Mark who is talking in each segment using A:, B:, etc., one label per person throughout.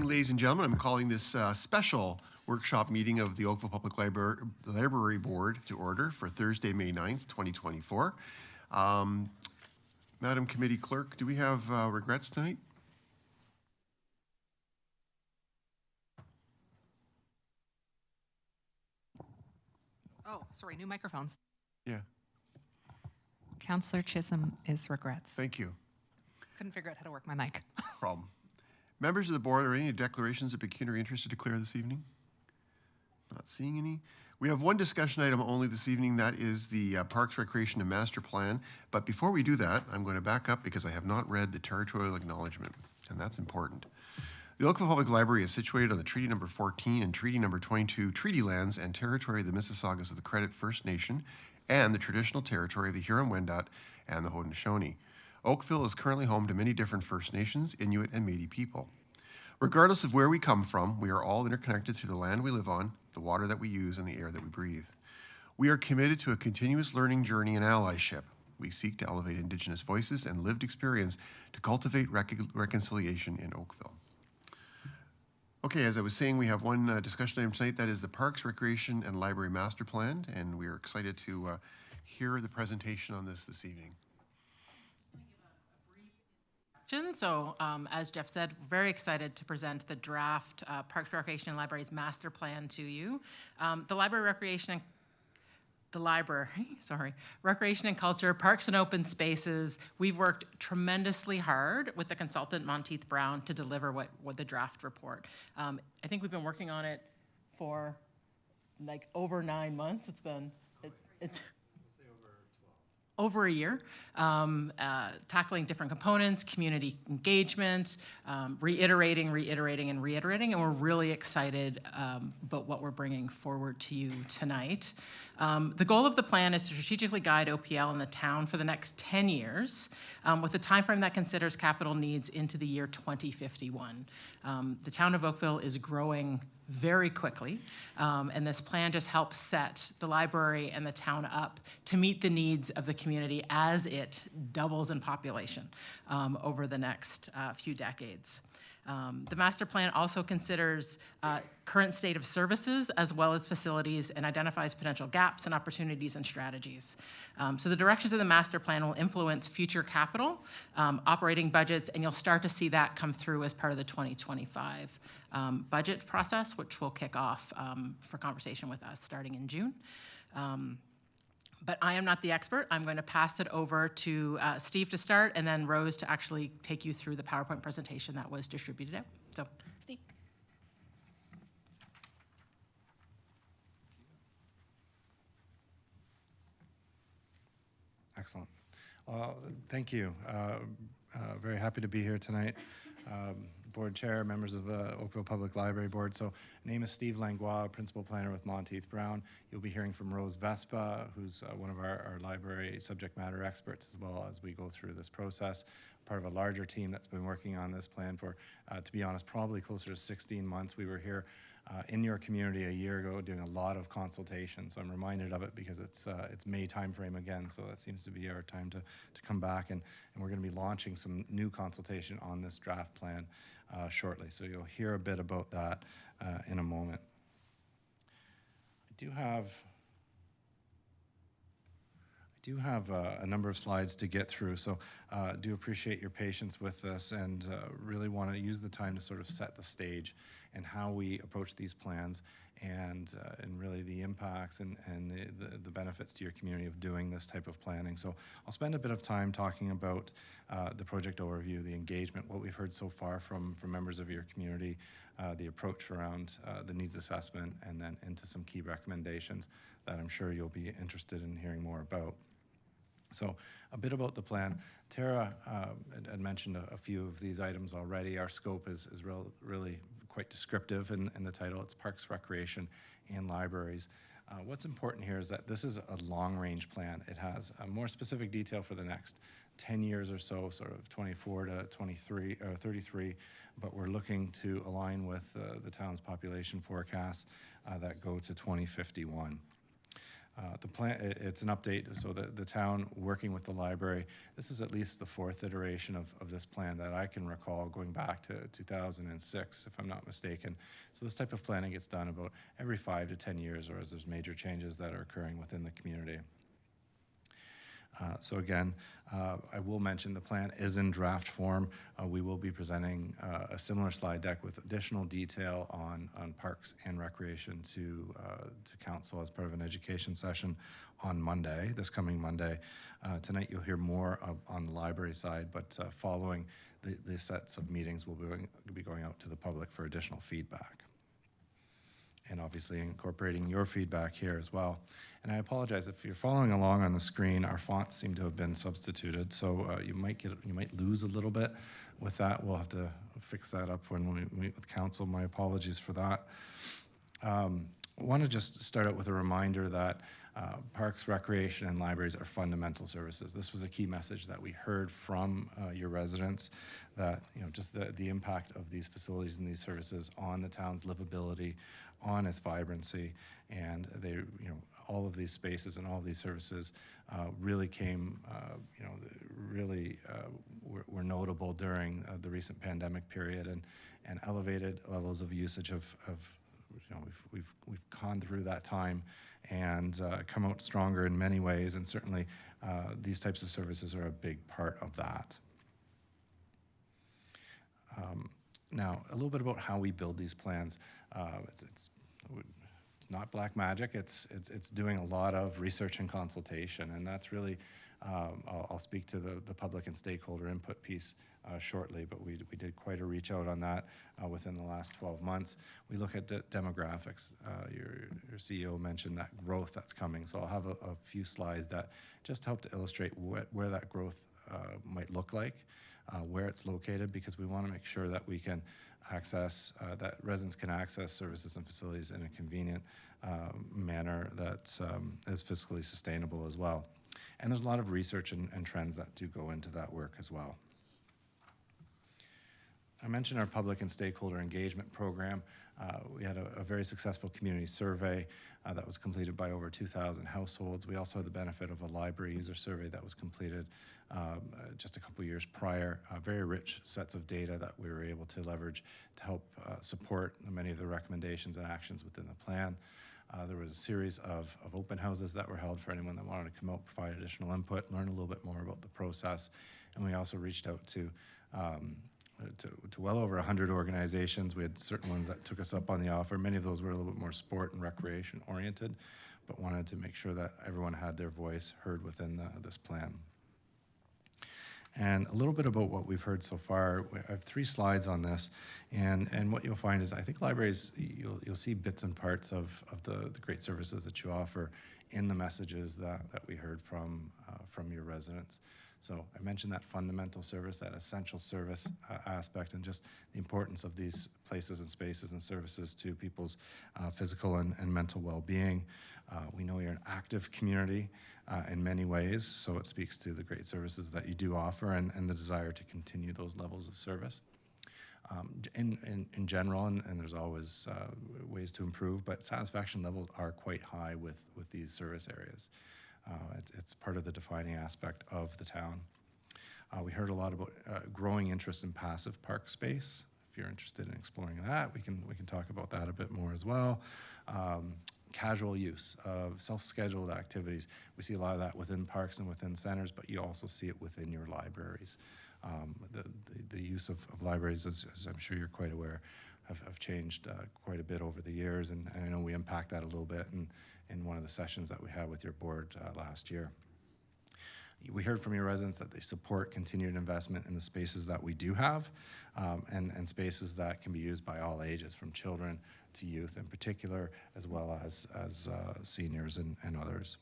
A: Ladies and gentlemen, I'm calling this special workshop meeting of the Oakville Public Library Board to order for Thursday, May 9th, 2024. Madam Committee Clerk, do we have regrets tonight?
B: Oh, sorry, new microphones.
A: Yeah.
B: Councillor Chisholm is regrets.
A: Thank you.
B: Couldn't figure out how to work my mic.
A: Problem. Members of the board, are any declarations of pecuniary interest to declare this evening? Not seeing any. We have one discussion item only this evening. That is the Parks, Recreation, and Master Plan. But before we do that, I'm going to back up because I have not read the territorial acknowledgement, and that's important. The Oakville Public Library is situated on the Treaty Number 14 and Treaty Number 22 treaty lands and territory of the Mississaugas of the Credit First Nation and the traditional territory of the Huron-Wendat and the Haudenosaunee. Oakville is currently home to many different First Nations, Inuit, and Métis people. Regardless of where we come from, we are all interconnected through the land we live on, the water that we use, and the air that we breathe. We are committed to a continuous learning journey and allyship. We seek to elevate Indigenous voices and lived experience to cultivate reconciliation in Oakville. Okay, as I was saying, we have one discussion item tonight. That is the Parks, Recreation, and Library Master Plan, and we are excited to hear the presentation on this evening.
C: So, as Jeff said, very excited to present the draft Parks, Recreation, and Libraries Master Plan to you. Recreation and Culture, Parks and Open Spaces, we've worked tremendously hard with the consultant Monteith Brown to deliver what the draft report. I think we've been working on it for like over 9 months. It's been over a year, tackling different components, community engagement, reiterating, and we're really excited about what we're bringing forward to you tonight. The goal of the plan is to strategically guide OPL and the town for the next 10 years, with a timeframe that considers capital needs into the year 2051. The town of Oakville is growing very quickly, and this plan just helps set the library and the town up to meet the needs of the community as it doubles in population over the next few decades. The master plan also considers current state of services as well as facilities and identifies potential gaps and opportunities and strategies. So the directions of the master plan will influence future capital, operating budgets, and you'll start to see that come through as part of the 2025 budget process, which will kick off for conversation with us starting in June. But I am not the expert. I'm going to pass it over to Steve to start, and then Rose to actually take you through the PowerPoint presentation that was distributed out. So, Steve.
D: Excellent. Thank you. Very happy to be here tonight. Board Chair, members of the Oakville Public Library Board. So, name is Steve Langlois, Principal Planner with Monteith Brown. You'll be hearing from Rose Vespa, who's one of our library subject matter experts as well as we go through this process. Part of a larger team that's been working on this plan for, to be honest, probably closer to 16 months. We were here in your community a year ago doing a lot of consultation, so I'm reminded of it because it's May timeframe again, so that seems to be our time to come back, and we're going to be launching some new consultation on this draft plan shortly, so you'll hear a bit about that in a moment. I do have a number of slides to get through, so do appreciate your patience with this, and really want to use the time to sort of set the stage and how we approach these plans, and really the impacts and the benefits to your community of doing this type of planning. So I'll spend a bit of time talking about the project overview, the engagement, what we've heard so far from members of your community, the approach around the needs assessment, and then into some key recommendations that I'm sure you'll be interested in hearing more about. So a bit about the plan. Tara had mentioned a few of these items already. Our scope is really quite descriptive in the title. It's Parks, Recreation, and Libraries. What's important here is that this is a long-range plan. It has a more specific detail for the next 10 years or so, sort of 24 to 23 or 33, but we're looking to align with the town's population forecasts that go to 2051. The plan, it's an update, so the town working with the library, this is at least the fourth iteration of this plan that I can recall going back to 2006, if I'm not mistaken. So this type of planning gets done about every 5 to 10 years, or as there's major changes that are occurring within the community. So again, I will mention the plan is in draft form. We will be presenting a similar slide deck with additional detail on parks and recreation to council as part of an education session on Monday, this coming Monday. Tonight you'll hear more on the library side, but following the sets of meetings, we'll be going out to the public for additional feedback. And obviously incorporating your feedback here as well. And I apologize if you're following along on the screen, our fonts seem to have been substituted, so you might lose a little bit with that. We'll have to fix that up when we meet with council. My apologies for that. I want to just start out with a reminder that parks, recreation, and libraries are fundamental services. This was a key message that we heard from your residents, that just the impact of these facilities and these services on the town's livability, on its vibrancy, and they, all of these spaces and all of these services really came, were notable during the recent pandemic period, and elevated levels of usage of we've gone through that time and come out stronger in many ways, and certainly these types of services are a big part of that. Now, a little bit about how we build these plans. It's not black magic. It's doing a lot of research and consultation, and that's really, I'll speak to the public and stakeholder input piece shortly, but we did quite a reach out on that within the last 12 months. We look at demographics. Your CEO mentioned that growth that's coming, so I'll have a few slides that just help to illustrate where that growth might look like, where it's located, because we want to make sure that we can access, that residents can access services and facilities in a convenient manner that is fiscally sustainable as well. And there's a lot of research and trends that do go into that work as well. I mentioned our public and stakeholder engagement program. We had a very successful community survey that was completed by over 2,000 households. We also had the benefit of a library user survey that was completed just a couple years prior. Very rich sets of data that we were able to leverage to help support many of the recommendations and actions within the plan. There was a series of open houses that were held for anyone that wanted to come out, provide additional input, learn a little bit more about the process. And we also reached out to well over 100 organizations. We had certain ones that took us up on the offer. Many of those were a little bit more sport and recreation oriented, but wanted to make sure that everyone had their voice heard within this plan. And a little bit about what we've heard so far. I have 3 slides on this, and what you'll find is, I think libraries, you'll see bits and parts of the great services that you offer in the messages that we heard from your residents. So I mentioned that fundamental service, that essential service aspect, and just the importance of these places and spaces and services to people's physical and mental well-being. We know you're an active community in many ways, so it speaks to the great services that you do offer and the desire to continue those levels of service. In general, and there's always ways to improve, but satisfaction levels are quite high with these service areas. It's part of the defining aspect of the town. We heard a lot about growing interest in passive park space. If you're interested in exploring that, we can talk about that a bit more as well. Casual use of self-scheduled activities. We see a lot of that within parks and within centers, but you also see it within your libraries. The use of libraries, as I'm sure you're quite aware, have changed quite a bit over the years, and I know we unpacked that a little bit in one of the sessions that we had with your board last year. We heard from your residents that they support continued investment in the spaces that we do have, and spaces that can be used by all ages, from children to youth in particular, as well as seniors and others.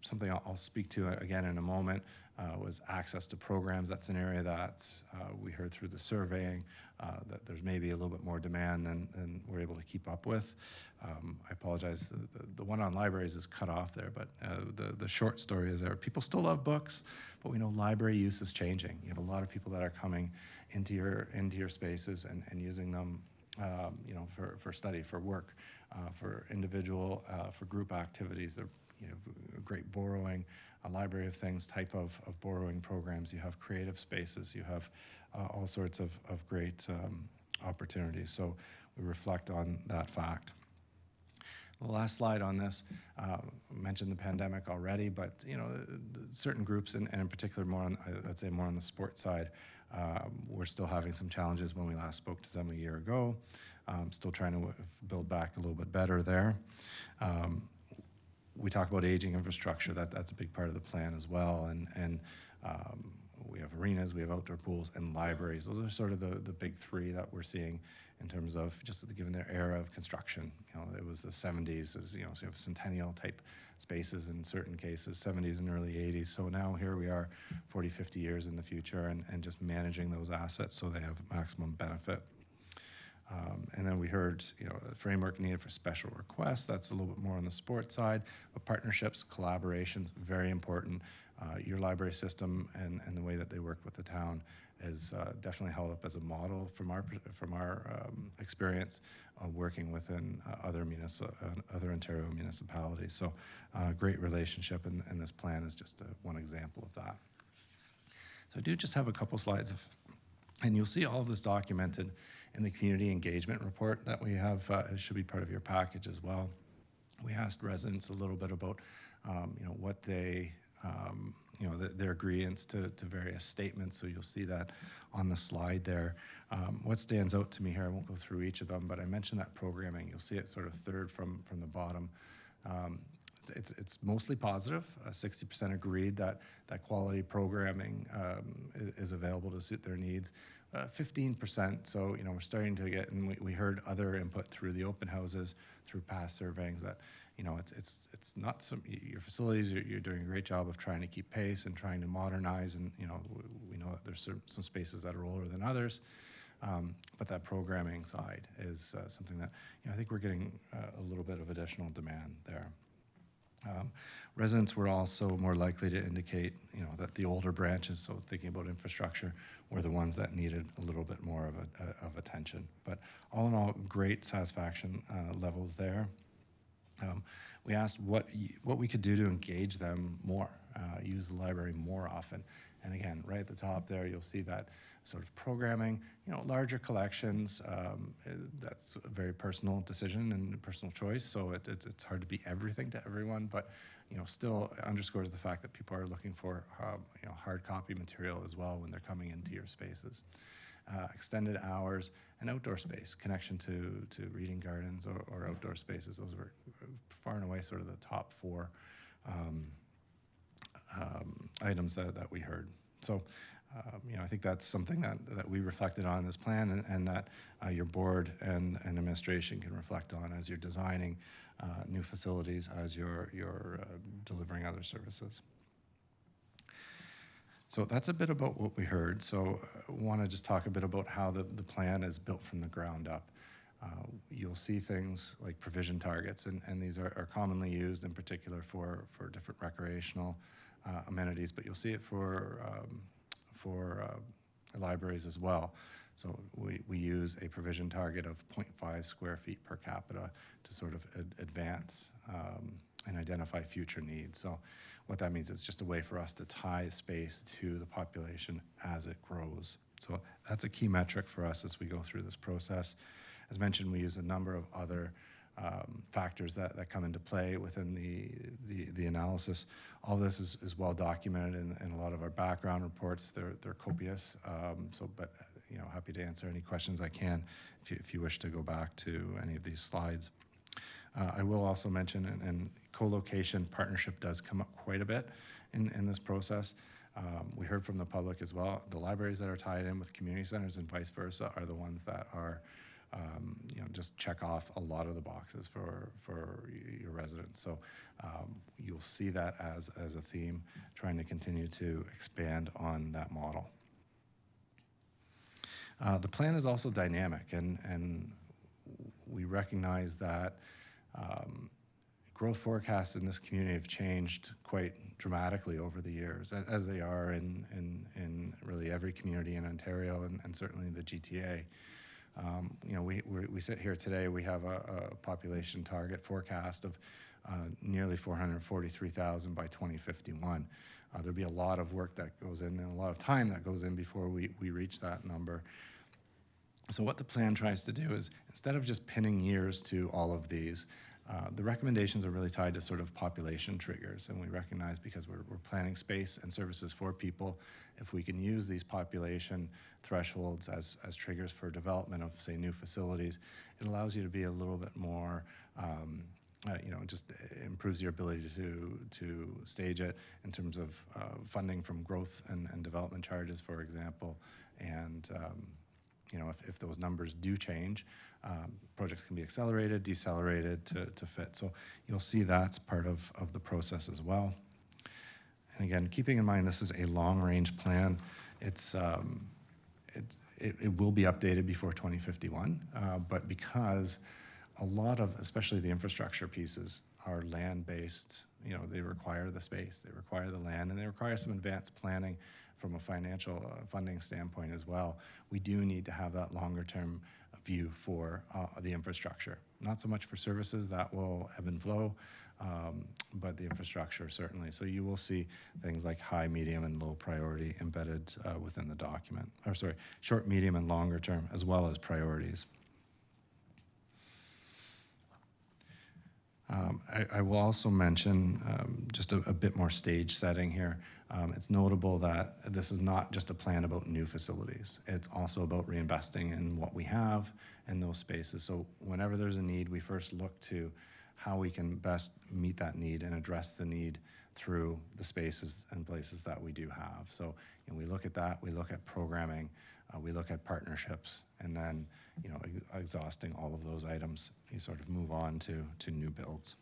D: Something I'll speak to again in a moment was access to programs. That's an area that we heard through the surveying that there's maybe a little bit more demand than we're able to keep up with. I apologize, the one on libraries is cut off there, but the short story is there. People still love books, but we know library use is changing. You have a lot of people that are coming into your spaces and using them you know, for study, for work, for individual, for group activities. You have great borrowing, a library of things type of borrowing programs. You have creative spaces. You have all sorts of great opportunities. So we reflect on that fact. The last slide on this, mentioned the pandemic already, but you know, certain groups, and in particular more on, I'd say more on the sports side, we're still having some challenges when we last spoke to them a year ago. Still trying to build back a little bit better there. We talk about aging infrastructure, that's a big part of the plan as well, and we have arenas, we have outdoor pools, and libraries. Those are sort of the big three that we're seeing in terms of just given their era of construction. You know, it was the 70s, as you know, so you have centennial type spaces in certain cases, 70s and early 80s. So now here we are 40, 50 years in the future and just managing those assets so they have maximum benefit. And then we heard, you know, a framework needed for special requests. That's a little bit more on the sports side. But partnerships, collaborations, very important. Your library system and the way that they work with the town is definitely held up as a model from our experience working within other Ontario municipalities. So great relationship, and this plan is just one example of that. So I do just have a couple slides and you'll see all of this documented in the community engagement report that we have. It should be part of your package as well. We asked residents a little bit about, you know, what they, you know, their agreeance to various statements. So you'll see that on the slide there. What stands out to me here, I won't go through each of them, but I mentioned that programming. You'll see it sort of third from the bottom. It's mostly positive. 60% agreed that quality programming is available to suit their needs. 15%, so you know, we're starting to get, and we heard other input through the open houses, through past surveyings, that you know, it's not some, your facilities, you're doing a great job of trying to keep pace and trying to modernize, and you know, we know that there's some spaces that are older than others. But that programming side is something that, you know, I think we're getting a little bit of additional demand there. Residents were also more likely to indicate, you know, that the older branches, so thinking about infrastructure, were the ones that needed a little bit more of attention. But all in all, great satisfaction levels there. We asked what we could do to engage them more, use the library more often. And again, right at the top there, you'll see that sort of programming, you know, larger collections, that's a very personal decision and personal choice. So it's hard to be everything to everyone, but, you know, still underscores the fact that people are looking for, you know, hard copy material as well when they're coming into your spaces. Extended hours and outdoor space, connection to reading gardens or outdoor spaces. Those were far and away sort of the top four items that we heard. So, you know, I think that's something that we reflected on in this plan, and that your board and administration can reflect on as you're designing new facilities, as you're delivering other services. So that's a bit about what we heard. So I want to just talk a bit about how the plan is built from the ground up. You'll see things like provision targets, and these are commonly used in particular for different recreational amenities, but you'll see it for libraries as well. So we use a provision target of 0.5 square feet per capita to sort of advance and identify future needs. So what that means is just a way for us to tie space to the population as it grows. So that's a key metric for us as we go through this process. As mentioned, we use a number of other factors that come into play within the analysis. All this is well documented in a lot of our background reports. They're copious, but you know, happy to answer any questions I can if you wish to go back to any of these slides. I will also mention, and co-location partnership does come up quite a bit in this process. We heard from the public as well. The libraries that are tied in with community centers and vice versa are the ones that are you know, just check off a lot of the boxes for your residents. So you'll see that as a theme, trying to continue to expand on that model. The plan is also dynamic, and we recognize that growth forecasts in this community have changed quite dramatically over the years, as they are in really every community in Ontario and certainly the GTA. You know, we sit here today, we have a population target forecast of nearly 443,000 by 2051. There'll be a lot of work that goes in and a lot of time that goes in before we reach that number. So what the plan tries to do is, instead of just pinning years to all of these, the recommendations are really tied to sort of population triggers, and we recognize, because we're planning space and services for people, if we can use these population thresholds as triggers for development of, say, new facilities, it allows you to be a little bit more, you know, just improves your ability to stage it in terms of funding from growth and development charges, for example, and you know, if those numbers do change, projects can be accelerated, decelerated to fit. So you'll see that's part of the process as well. And again, keeping in mind this is a long-range plan, it will be updated before 2051, but because a lot of, especially the infrastructure pieces, are land-based, you know, they require the space, they require the land, and they require some advanced planning from a financial funding standpoint as well. We do need to have that longer-term view for the infrastructure. Not so much for services, that will ebb and flow, but the infrastructure certainly. So you will see things like high, medium, and low priority embedded within the document. Or sorry, short, medium, and longer term, as well as priorities. I will also mention just a bit more stage setting here. It's notable that this is not just a plan about new facilities. It's also about reinvesting in what we have in those spaces. So whenever there's a need, we first look to how we can best meet that need and address the need through the spaces and places that we do have. So, you know, we look at that, we look at programming, we look at partnerships, and then, you know, exhausting all of those items, you sort of move on to new builds.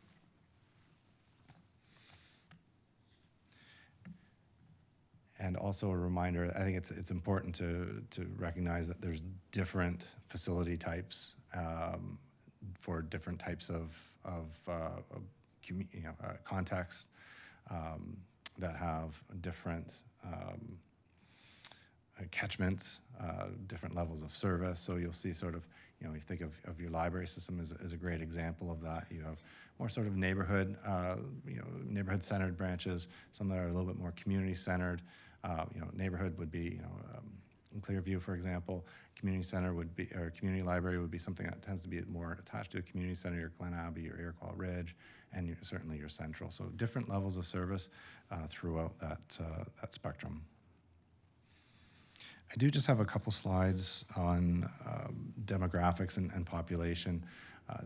D: And also a reminder, I think it's important to recognize that there's different facility types for different types of contexts that have different catchments, different levels of service. So you'll see sort of, you know, you think of your library system as a great example of that. You have more sort of neighborhood, you know, neighborhood-centered branches, some that are a little bit more community-centered. You know, neighborhood would be, you know, in Clearview, for example. Community center would be, or community library would be something that tends to be more attached to a community center, your Glen Abbey, your Iroquois Ridge, and certainly your Central. So different levels of service throughout that spectrum. I do just have a couple slides on demographics and population,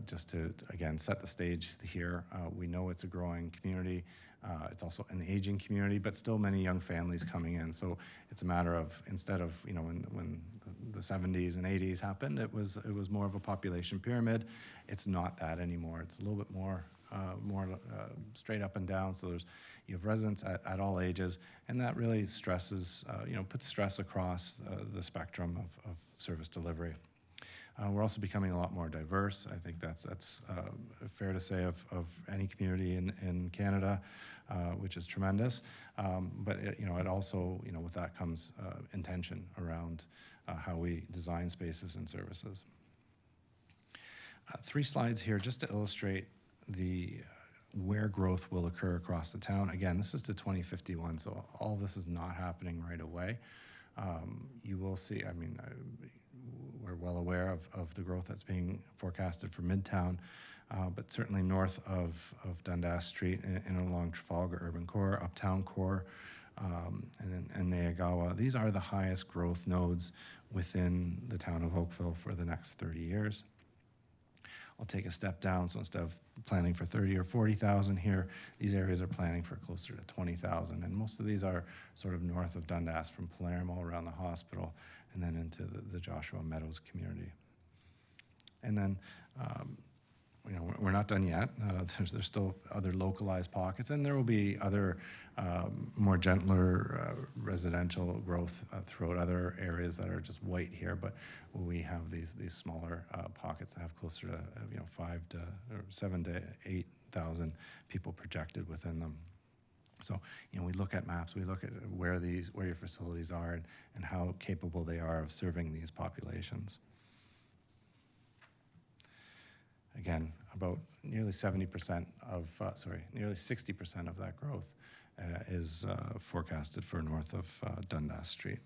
D: just to, again, set the stage here. We know it's a growing community. It's also an aging community, but still many young families coming in. So it's a matter of, instead of, you know, when the 70s and 80s happened, it was more of a population pyramid. It's not that anymore. It's a little bit more straight up and down. So you have residents at all ages, and that really stresses, you know, puts stress across the spectrum of service delivery. We're also becoming a lot more diverse. I think that's fair to say of any community in Canada, which is tremendous. But you know, it also, you know, with that comes intention around how we design spaces and services. 3 slides here just to illustrate where growth will occur across the town. Again, this is to 2051, so all this is not happening right away. You will see, I mean, we're well aware of the growth that's being forecasted for Midtown, but certainly north of Dundas Street and along Trafalgar Urban Core, Uptown Core, and Nayagawa. These are the highest growth nodes within the town of Oakville for the next 30 years. I'll take a step down, so instead of planning for 30 or 40,000 here, these areas are planning for closer to 20,000, and most of these are sort of north of Dundas, from Palermo around the hospital, and then into the Joshua Meadows community. And then, you know, we're not done yet. There's still other localized pockets, and there will be other more gentler residential growth throughout other areas that are just white here. But we have these smaller pockets that have closer to 7 to 8,000 people projected within them. So, you know, we look at maps, we look at where your facilities are and how capable they are of serving these populations. Again, about nearly 70% of, nearly 60% of that growth is forecasted for north of Dundas Street.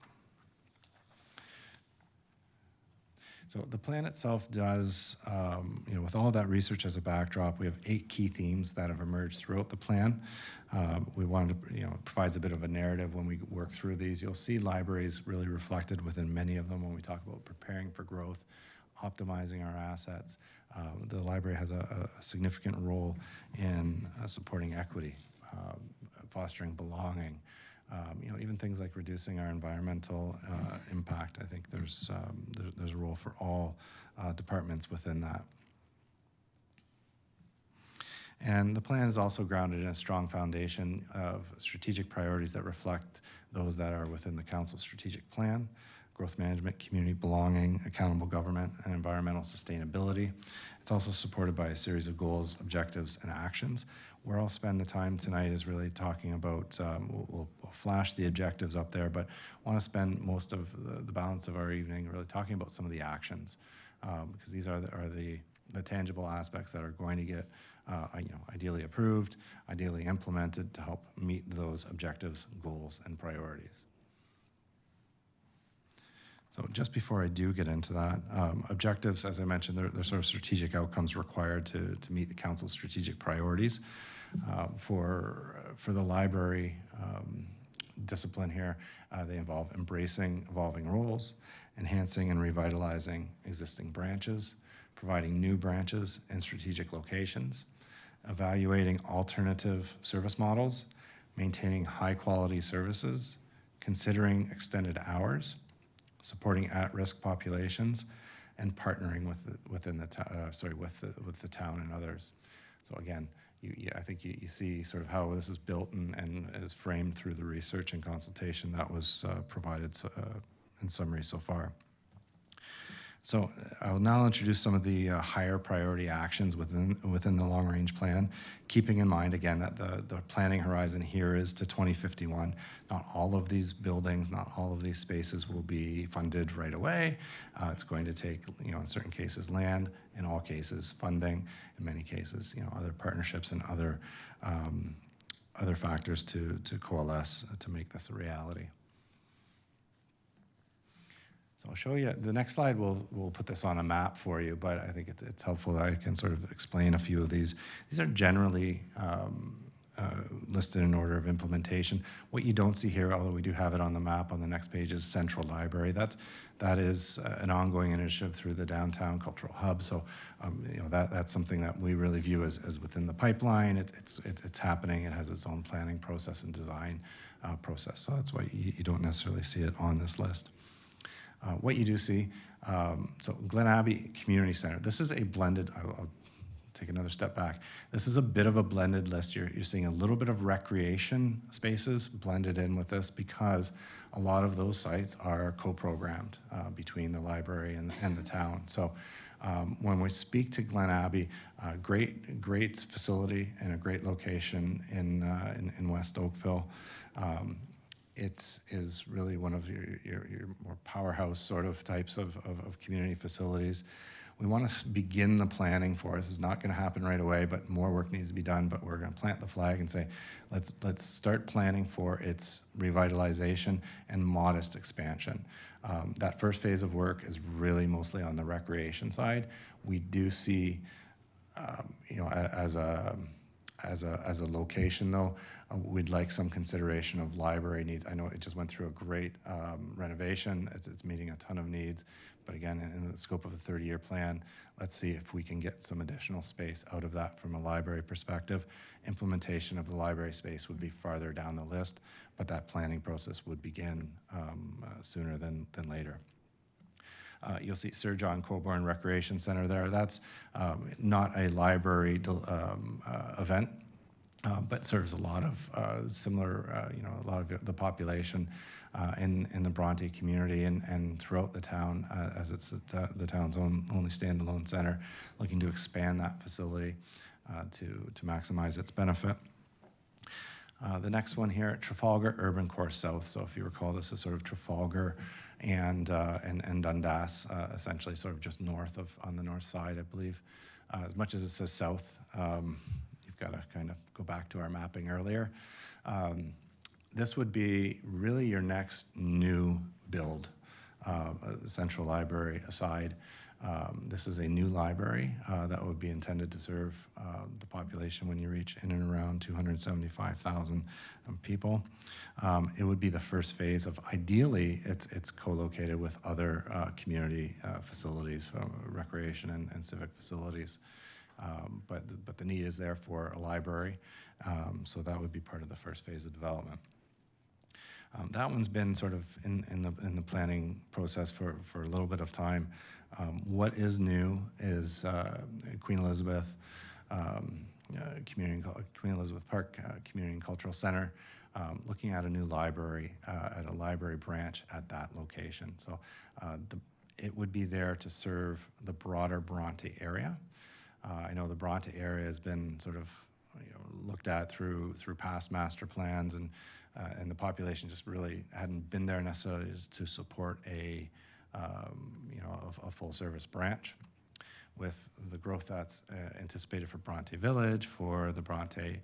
D: So the plan itself does, with all that research as a backdrop, we have 8 key themes that have emerged throughout the plan. We wanted to, it provides a bit of a narrative when we work through these. You'll see libraries really reflected within many of them when we talk about preparing for growth, optimizing our assets. The library has a significant role in supporting equity, fostering belonging, even things like reducing our environmental impact. I think there's a role for all departments within that. And the plan is also grounded in a strong foundation of strategic priorities that reflect those that are within the council's strategic plan: growth management, community belonging, accountable government, and environmental sustainability. It's also supported by a series of goals, objectives, and actions. Where I'll spend the time tonight is really talking about, we'll flash the objectives up there, but want to spend most of the balance of our evening really talking about some of the actions, because these are the tangible aspects that are going to get, ideally approved, ideally implemented to help meet those objectives, goals, and priorities. So just before I do get into that, objectives, as I mentioned, they're sort of strategic outcomes required to meet the council's strategic priorities. For the library discipline here, they involve embracing evolving roles, enhancing and revitalizing existing branches, providing new branches in strategic locations, evaluating alternative service models, maintaining high-quality services, considering extended hours, supporting at-risk populations, and partnering with the town and others. So again, I think you see sort of how this is built and is framed through the research and consultation that was provided in summary so far. So I will now introduce some of the higher priority actions within the long-range plan, keeping in mind, again, that the planning horizon here is to 2051. Not all of these buildings, not all of these spaces will be funded right away. It's going to take, in certain cases, land, in all cases, funding, in many cases, other partnerships and other factors to coalesce to make this a reality. So I'll show you, the next slide, we'll put this on a map for you, but I think it's helpful that I can sort of explain a few of these. These are generally listed in order of implementation. What you don't see here, although we do have it on the map on the next page, is Central Library. That is an ongoing initiative through the Downtown Cultural Hub. So that's something that we really view as within the pipeline. It's happening. It has its own planning process and design process. So that's why you don't necessarily see it on this list. What you do see, so Glen Abbey Community Center, this is a blended, I'll take another step back. This is a bit of a blended list. You're seeing a little bit of recreation spaces blended in with this because a lot of those sites are co-programmed between the library and the town. So when we speak to Glen Abbey, great facility and a great location in West Oakville. It is really one of your more powerhouse sort of types of community facilities. We want to begin the planning for it. This is not going to happen right away, but more work needs to be done. But we're going to plant the flag and say, let's start planning for its revitalization and modest expansion. That first phase of work is really mostly on the recreation side. We do see, as a location, though, we'd like some consideration of library needs. I know it just went through a great renovation. It's meeting a ton of needs. But again, in the scope of the 30-year plan, let's see if we can get some additional space out of that from a library perspective. Implementation of the library space would be farther down the list, but that planning process would begin sooner than later. You'll see Sir John Coburn Recreation Center there. That's not a library event, but serves a lot of similar, a lot of the population in the Bronte community and throughout the town, as it's the town's only standalone center, looking to expand that facility to maximize its benefit. The next one here, Trafalgar Urban Core South. So if you recall, this is sort of Trafalgar and Dundas, essentially sort of just north of, on the north side, I believe. As much as it says south, you've got to kind of go back to our mapping earlier. This would be really your next new build, central library aside. This is a new library that would be intended to serve the population when you reach in and around 275,000 people. It would be the first phase of, ideally, it's co-located with other community facilities, recreation and civic facilities. But the need is there for a library, so that would be part of the first phase of development. That one's been sort of in the planning process for a little bit of time. What is new is Queen Elizabeth Queen Elizabeth Park Community and Cultural Center, looking at a new library, at a library branch at that location. So it would be there to serve the broader Bronte area. I know the Bronte area has been sort of looked at through past master plans, and the population just really hadn't been there necessarily to support a full service branch. With the growth that's anticipated for Bronte Village, for the Bronte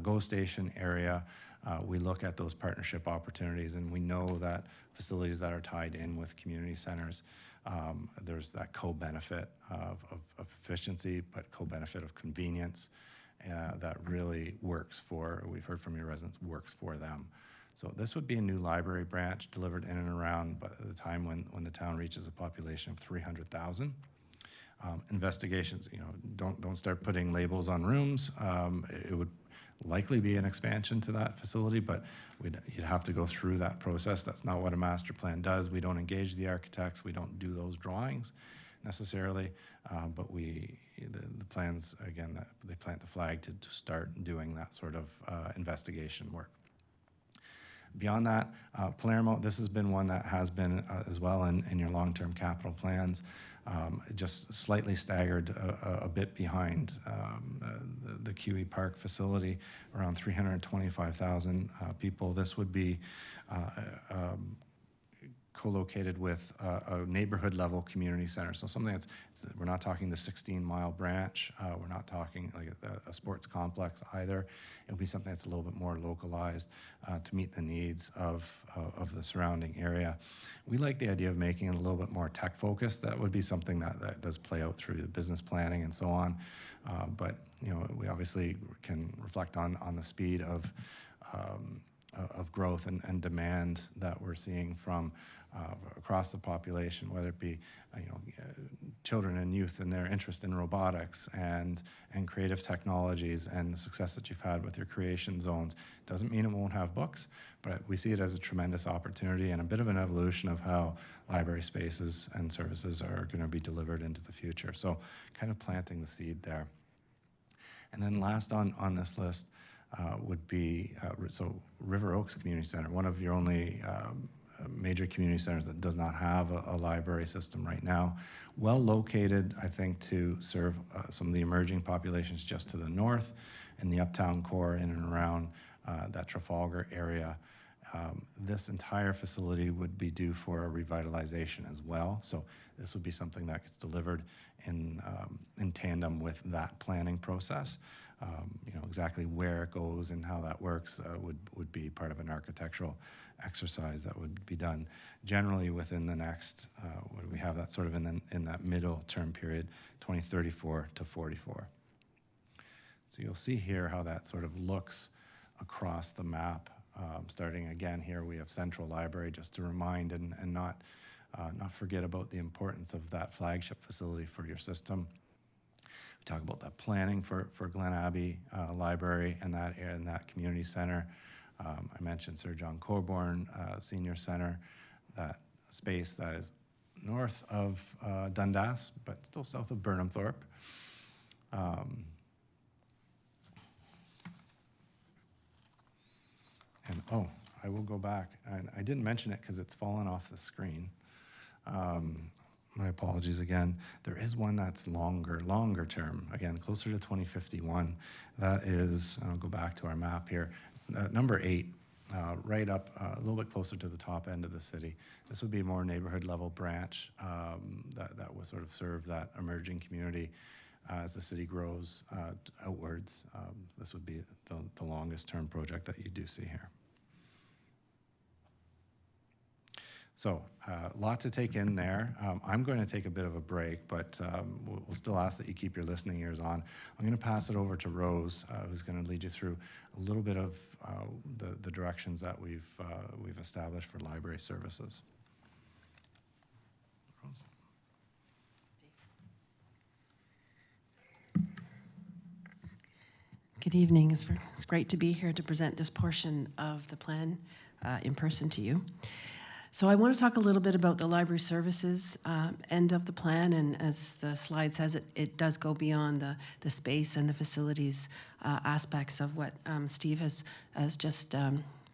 D: GO Station area, we look at those partnership opportunities, and we know that facilities that are tied in with community centers, there's that co-benefit of efficiency, but co-benefit of convenience that really works for, we've heard from your residents, works for them. So this would be a new library branch delivered in and around by the time when the town reaches a population of 300,000. Investigations, don't start putting labels on rooms. It would likely be an expansion to that facility, but you'd have to go through that process. That's not what a master plan does. We don't engage the architects. We don't do those drawings necessarily, but the plans, again, they plant the flag to start doing that sort of investigation work. Beyond that, Palermo, this has been one that has been as well in your long-term capital plans, just slightly staggered a bit behind the QE Park facility, around 325,000 people. This would be co-located with a neighborhood level community center. So something we're not talking the 16-mile branch, we're not talking like a sports complex either. It would be something that's a little bit more localized to meet the needs of the surrounding area. We like the idea of making it a little bit more tech focused. That would be something that does play out through the business planning and so on. But we obviously can reflect on the speed of growth and demand that we're seeing from across the population, whether it be children and youth and their interest in robotics and creative technologies, and the success that you've had with your creation zones. Doesn't mean it won't have books, but we see it as a tremendous opportunity and a bit of an evolution of how library spaces and services are going to be delivered into the future. So kind of planting the seed there. And then last on this list would be River Oaks Community Center, one of your only major community centers that does not have a library system right now. Well located, I think, to serve some of the emerging populations just to the north in the uptown core in and around that Trafalgar area. This entire facility would be due for a revitalization as well. So this would be something that gets delivered in tandem with that planning process. Exactly where it goes and how that works would be part of an architectural exercise that would be done generally within the next, we have that sort of in that middle term period, 2034 to 44. So you'll see here how that sort of looks across the map. Starting again here, we have Central Library, just to remind and not forget about the importance of that flagship facility for your system. We talk about that planning for Glen Abbey Library and that community center. I mentioned Sir John Coburn Senior Center, that space that is north of Dundas, but still south of Burnhamthorpe. I will go back. I didn't mention it because it's fallen off the screen. My apologies again. There is one that's longer term, again, closer to 2051. That is, I'll go back to our map here. It's number 8, right up a little bit closer to the top end of the city. This would be a more neighborhood level branch that would sort of serve that emerging community as the city grows outwards. This would be the longest term project that you do see here. So, a lot to take in there. I'm going to take a bit of a break, but we'll still ask that you keep your listening ears on. I'm going to pass it over to Rose, who's going to lead you through a little bit of the directions that we've established for library services. Rose.
E: Good evening. It's great to be here to present this portion of the plan in person to you. So I want to talk a little bit about the library services end of the plan, and as the slide says, it does go beyond the space and the facilities aspects of what Steve has just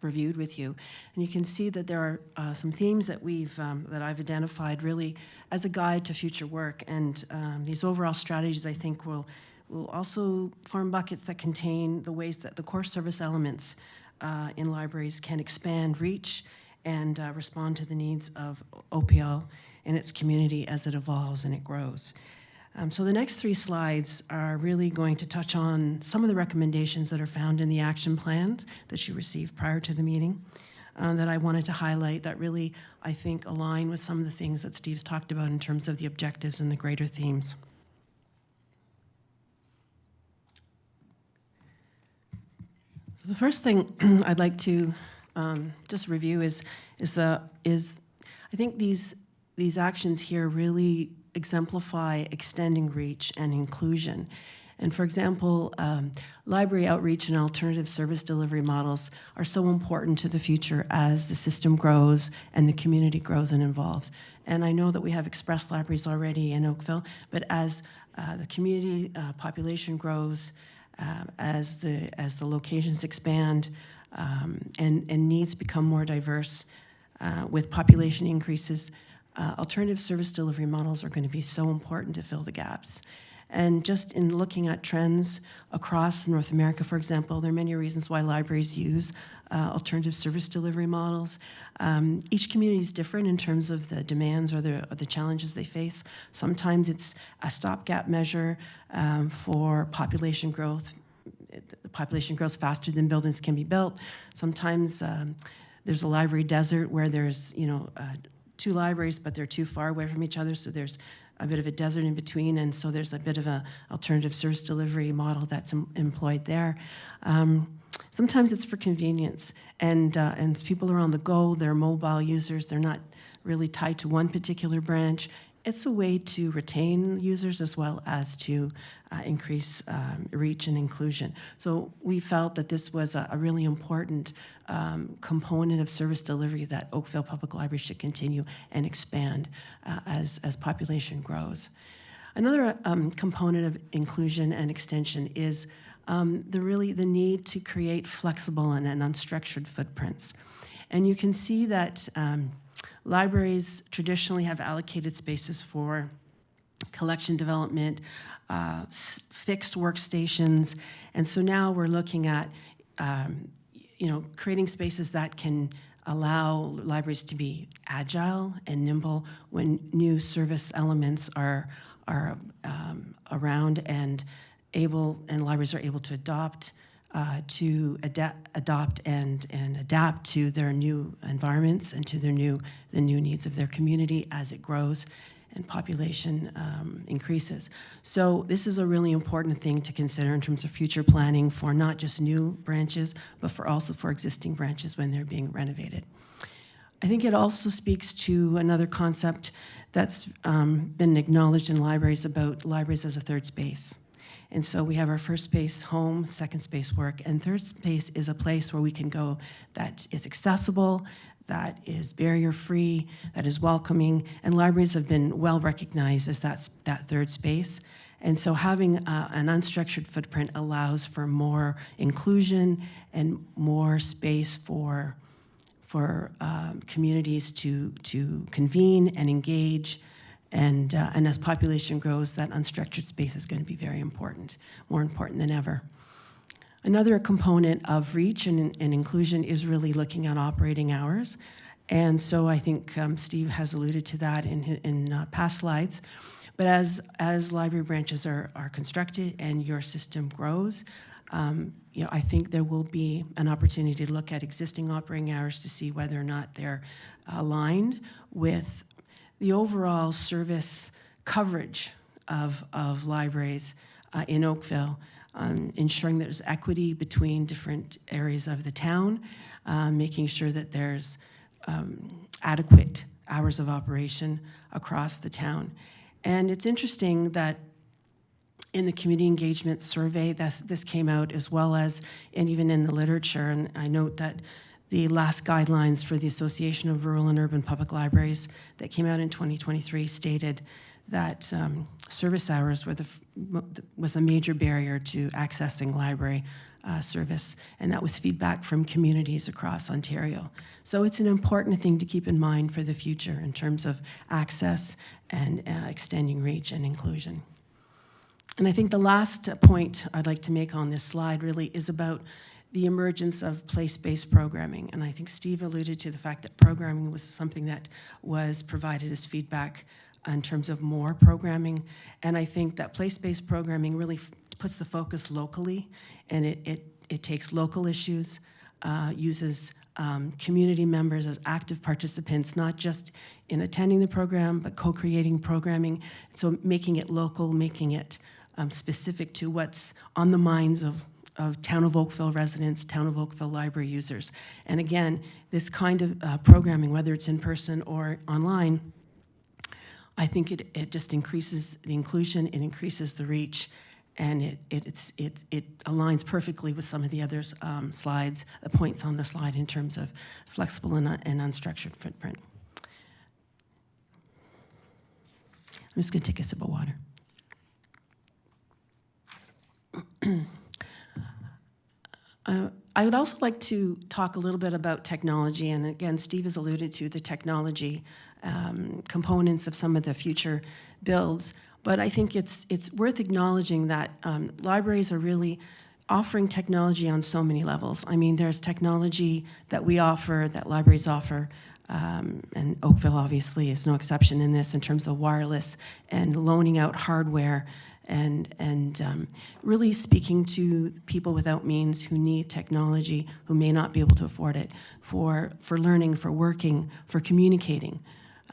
E: reviewed with you. And you can see that there are some themes that I've identified really as a guide to future work, and these overall strategies I think will also form buckets that contain the ways that the core service elements in libraries can expand reach and respond to the needs of OPL and its community as it evolves and it grows. So the next 3 slides are really going to touch on some of the recommendations that are found in the action plans that you received prior to the meeting that I wanted to highlight that really, I think, align with some of the things that Steve's talked about in terms of the objectives and the greater themes. So the first thing I'd like to just review is I think these actions here really exemplify extending reach and inclusion. And for example, library outreach and alternative service delivery models are so important to the future as the system grows and the community grows and evolves. And I know that we have express libraries already in Oakville, but as the community population grows, as the locations expand, and needs become more diverse with population increases, alternative service delivery models are going to be so important to fill the gaps. And just in looking at trends across North America, for example, there are many reasons why libraries use alternative service delivery models. Each community is different in terms of the demands or the challenges they face. Sometimes it's a stopgap measure for population growth. The population grows faster than buildings can be built. Sometimes there's a library desert where there's 2 libraries, but they're too far away from each other, so there's a bit of a desert in between, and so there's a bit of an alternative service delivery model that's employed there. Sometimes it's for convenience, and people are on the go, they're mobile users, they're not really tied to one particular branch. It's a way to retain users as well as to increase reach and inclusion. So we felt that this was a really important component of service delivery that Oakville Public Library should continue and expand as population grows. Another component of inclusion and extension is the need to create flexible and unstructured footprints. And you can see that libraries traditionally have allocated spaces for collection development, fixed workstations, and so now we're looking at creating spaces that can allow libraries to be agile and nimble when new service elements are around and libraries are able to adopt and adapt to their new environments and to the new needs of their community as it grows and population increases. So this is a really important thing to consider in terms of future planning for not just new branches, but also for existing branches when they're being renovated. I think it also speaks to another concept that's been acknowledged in libraries about libraries as a third space. And so we have our first space, home, second space, work, and third space is a place where we can go that is accessible, that is barrier-free, that is welcoming, and libraries have been well recognized as that third space. And so having an unstructured footprint allows for more inclusion and more space for communities to convene and engage. And as population grows, that unstructured space is going to be very important, more important than ever. Another component of reach and inclusion is really looking at operating hours. And so I think Steve has alluded to that in past slides. But as library branches are constructed and your system grows, I think there will be an opportunity to look at existing operating hours to see whether or not they're aligned with the overall service coverage of libraries in Oakville, ensuring that there's equity between different areas of the town, making sure that there's adequate hours of operation across the town. And it's interesting that in the community engagement survey, this came out as well as, and even in the literature, and I note that the last guidelines for the Association of Rural and Urban Public Libraries that came out in 2023 stated that service hours was a major barrier to accessing library service, and that was feedback from communities across Ontario. So it's an important thing to keep in mind for the future in terms of access and extending reach and inclusion. And I think the last point I'd like to make on this slide really is about the emergence of place-based programming. And I think Steve alluded to the fact that programming was something that was provided as feedback in terms of more programming. And I think that place-based programming really puts the focus locally, and it takes local issues, uses community members as active participants, not just in attending the program, but co-creating programming. So making it local, making it specific to what's on the minds of Town of Oakville residents, Town of Oakville library users. And again, this kind of programming, whether it's in person or online, I think it just increases the inclusion, it increases the reach, and it aligns perfectly with some of the other slides, the points on the slide in terms of flexible and unstructured footprint. I'm just going to take a sip of water. I would also like to talk a little bit about technology, and again, Steve has alluded to the technology components of some of the future builds, but I think it's worth acknowledging that libraries are really offering technology on so many levels. I mean, there's technology that we offer, that libraries offer, and Oakville obviously is no exception in this in terms of wireless and loaning out hardware and really speaking to people without means who need technology, who may not be able to afford it, for learning, for working, for communicating.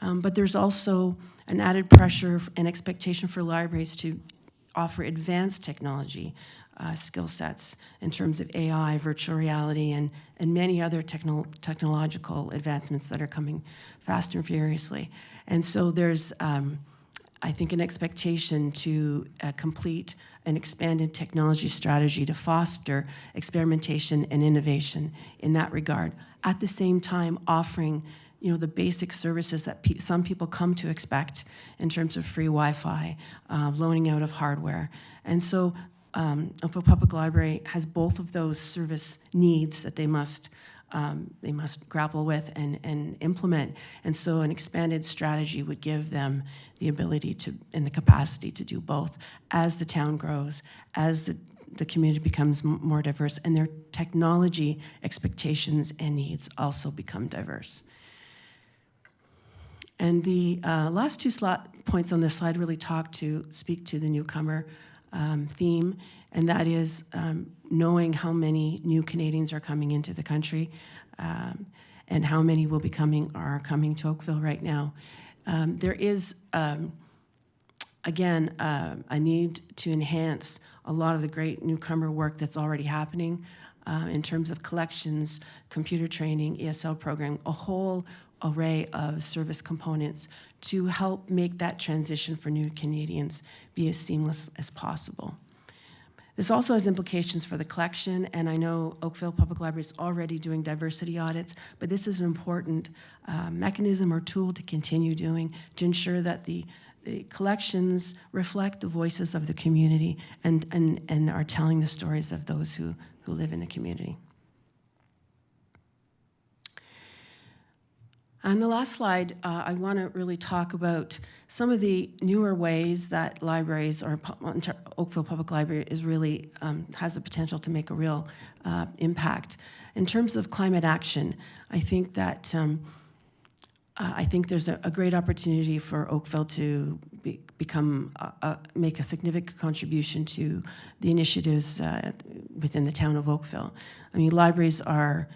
E: But there's also an added pressure and expectation for libraries to offer advanced technology skill sets in terms of AI, virtual reality, and many other technological advancements that are coming fast and furiously. And so there's I think an expectation to complete an expanded technology strategy to foster experimentation and innovation in that regard. At the same time, offering the basic services that some people come to expect in terms of free Wi-Fi, loaning out of hardware. And so Oakville Public Library has both of those service needs that they must grapple with and implement. And so an expanded strategy would give them the ability to and the capacity to do both as the town grows, as the community becomes more diverse, and their technology expectations and needs also become diverse. And the last two points on this slide really speak to the newcomer theme, and that is knowing how many new Canadians are coming into the country and how many are coming to Oakville right now. There is, again, a need to enhance a lot of the great newcomer work that's already happening in terms of collections, computer training, ESL programming, a whole array of service components to help make that transition for new Canadians be as seamless as possible. This also has implications for the collection, and I know Oakville Public Library is already doing diversity audits, but this is an important mechanism or tool to continue doing to ensure that the collections reflect the voices of the community and are telling the stories of those who live in the community. On the last slide, I want to really talk about some of the newer ways that libraries, or Oakville Public Library is really has the potential to make a real impact. In terms of climate action, I think that I think there's a great opportunity for Oakville to make a significant contribution to the initiatives within the town of Oakville. I mean, libraries are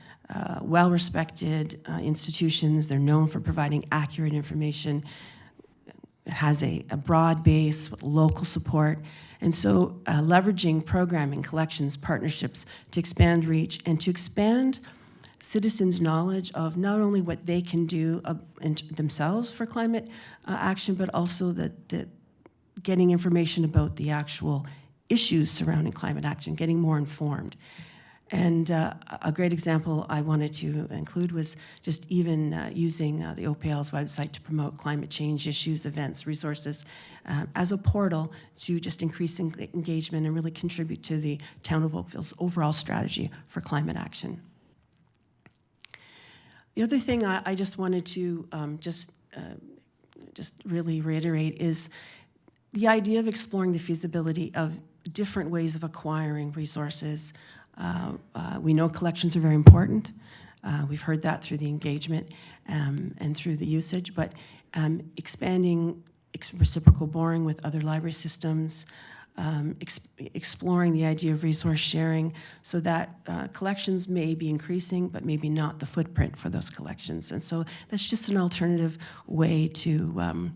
E: well-respected institutions. They're known for providing accurate information. It has a broad base with local support. And so leveraging programming, collections, partnerships to expand reach and to expand citizens' knowledge of not only what they can do themselves for climate action, but also that getting information about the actual issues surrounding climate action, getting more informed. And a great example I wanted to include was just even using the OPL's website to promote climate change issues, events, resources as a portal to just increasing engagement and really contribute to the town of Oakville's overall strategy for climate action. The other thing I just wanted to just really reiterate is the idea of exploring the feasibility of different ways of acquiring resources. We know collections are very important. We've heard that through the engagement and through the usage, but expanding reciprocal boring with other library systems, exploring the idea of resource sharing so that collections may be increasing, but maybe not the footprint for those collections. And so that's just an alternative way to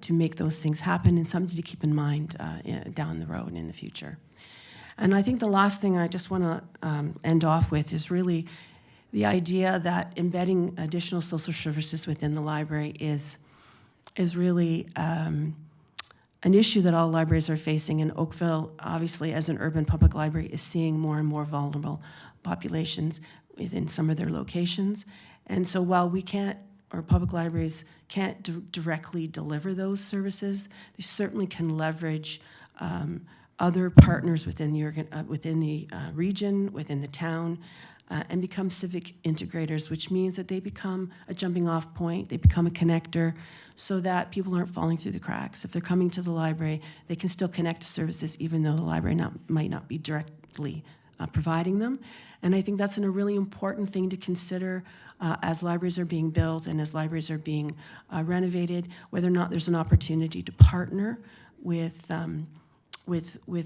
E: make those things happen and something to keep in mind down the road and in the future. And I think the last thing I just want to end off with is really the idea that embedding additional social services within the library is really an issue that all libraries are facing. And Oakville, obviously, as an urban public library, is seeing more and more vulnerable populations within some of their locations. And so while we can't, or public libraries can't directly deliver those services, they certainly can leverage other partners within the region, within the town, and become civic integrators, which means that they become a jumping off point, they become a connector, so that people aren't falling through the cracks. If they're coming to the library, they can still connect to services even though the library might not be directly providing them. And I think that's a really important thing to consider as libraries are being built and as libraries are being renovated, whether or not there's an opportunity to partner with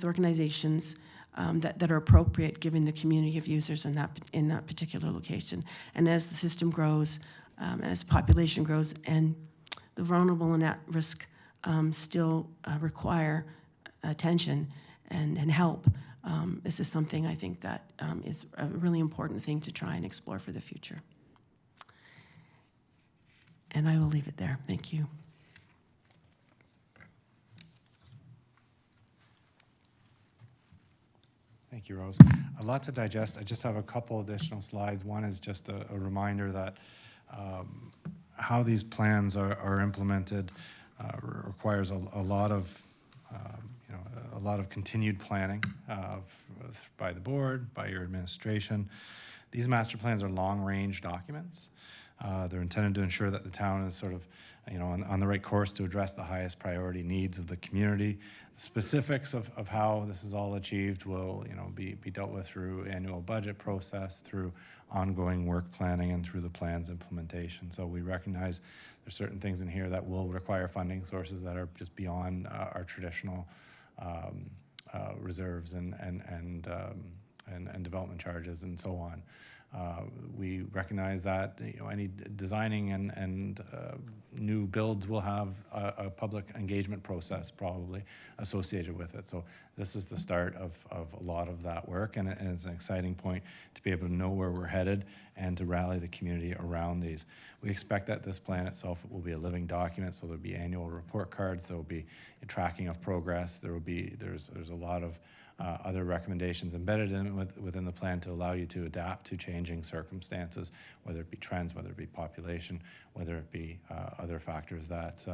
E: organizations that are appropriate given the community of users in that particular location. And as the system grows, as population grows, and the vulnerable and at risk still require attention and help, this is something I think that is a really important thing to try and explore for the future. And I will leave it there. Thank you.
D: Thank you, Rose. A lot to digest. I just have a couple additional slides. One is just a reminder that how these plans are implemented requires a lot of a lot of continued planning by the board, by your administration. These master plans are long-range documents. They're intended to ensure that the town is sort of, on the right course to address the highest priority needs of the community. The specifics of how this is all achieved will, be dealt with through annual budget process, through ongoing work planning, and through the plan's implementation. So we recognize there's certain things in here that will require funding sources that are just beyond our traditional reserves and development charges and so on. We recognize that any designing and new builds will have a public engagement process probably associated with it. So this is the start of a lot of that work, and it's an exciting point to be able to know where we're headed and to rally the community around these. We expect that this plan itself will be a living document, so there'll be annual report cards, there will be a tracking of progress, there's a lot of other recommendations embedded within the plan to allow you to adapt to changing circumstances, whether it be trends, whether it be population, whether it be other factors that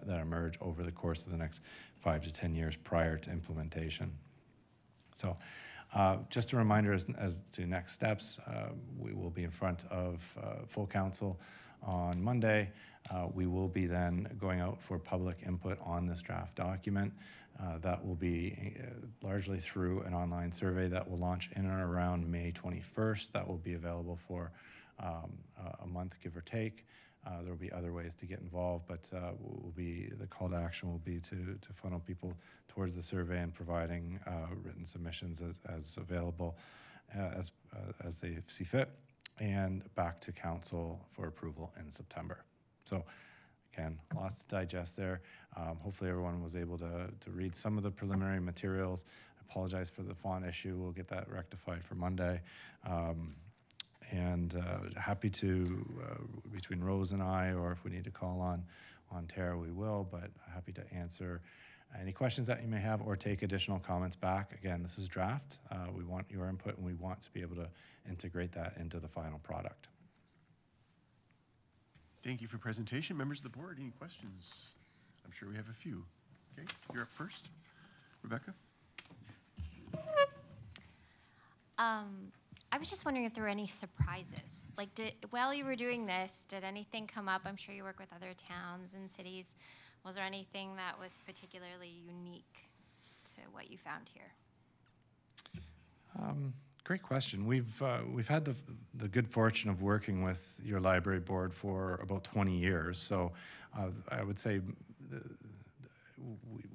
D: emerge over the course of the next 5 to 10 years prior to implementation. So just a reminder as to next steps, we will be in front of full council on Monday. We will be then going out for public input on this draft document. That will be largely through an online survey that will launch in and around May 21st. That will be available for a month, give or take. There will be other ways to get involved, but the call to action will be to funnel people towards the survey and providing written submissions as available as they see fit, and back to council for approval in September. So again, lots to digest there. Hopefully everyone was able to read some of the preliminary materials. I apologize for the font issue. We'll get that rectified for Monday. And happy to, between Rose and I, or if we need to call on Tara, we will, but happy to answer any questions that you may have or take additional comments back. Again, this is draft. We want your input, and we want to be able to integrate that into the final product.
A: Thank you for presentation. Members of the board, any questions? I'm sure we have a few. Okay, you're up first. Rebecca?
F: I was just wondering if there were any surprises. Like, while you were doing this, did anything come up? I'm sure you work with other towns and cities. Was there anything that was particularly unique to what you found here?
D: Great question. We've had the good fortune of working with your library board for about 20 years. So I would say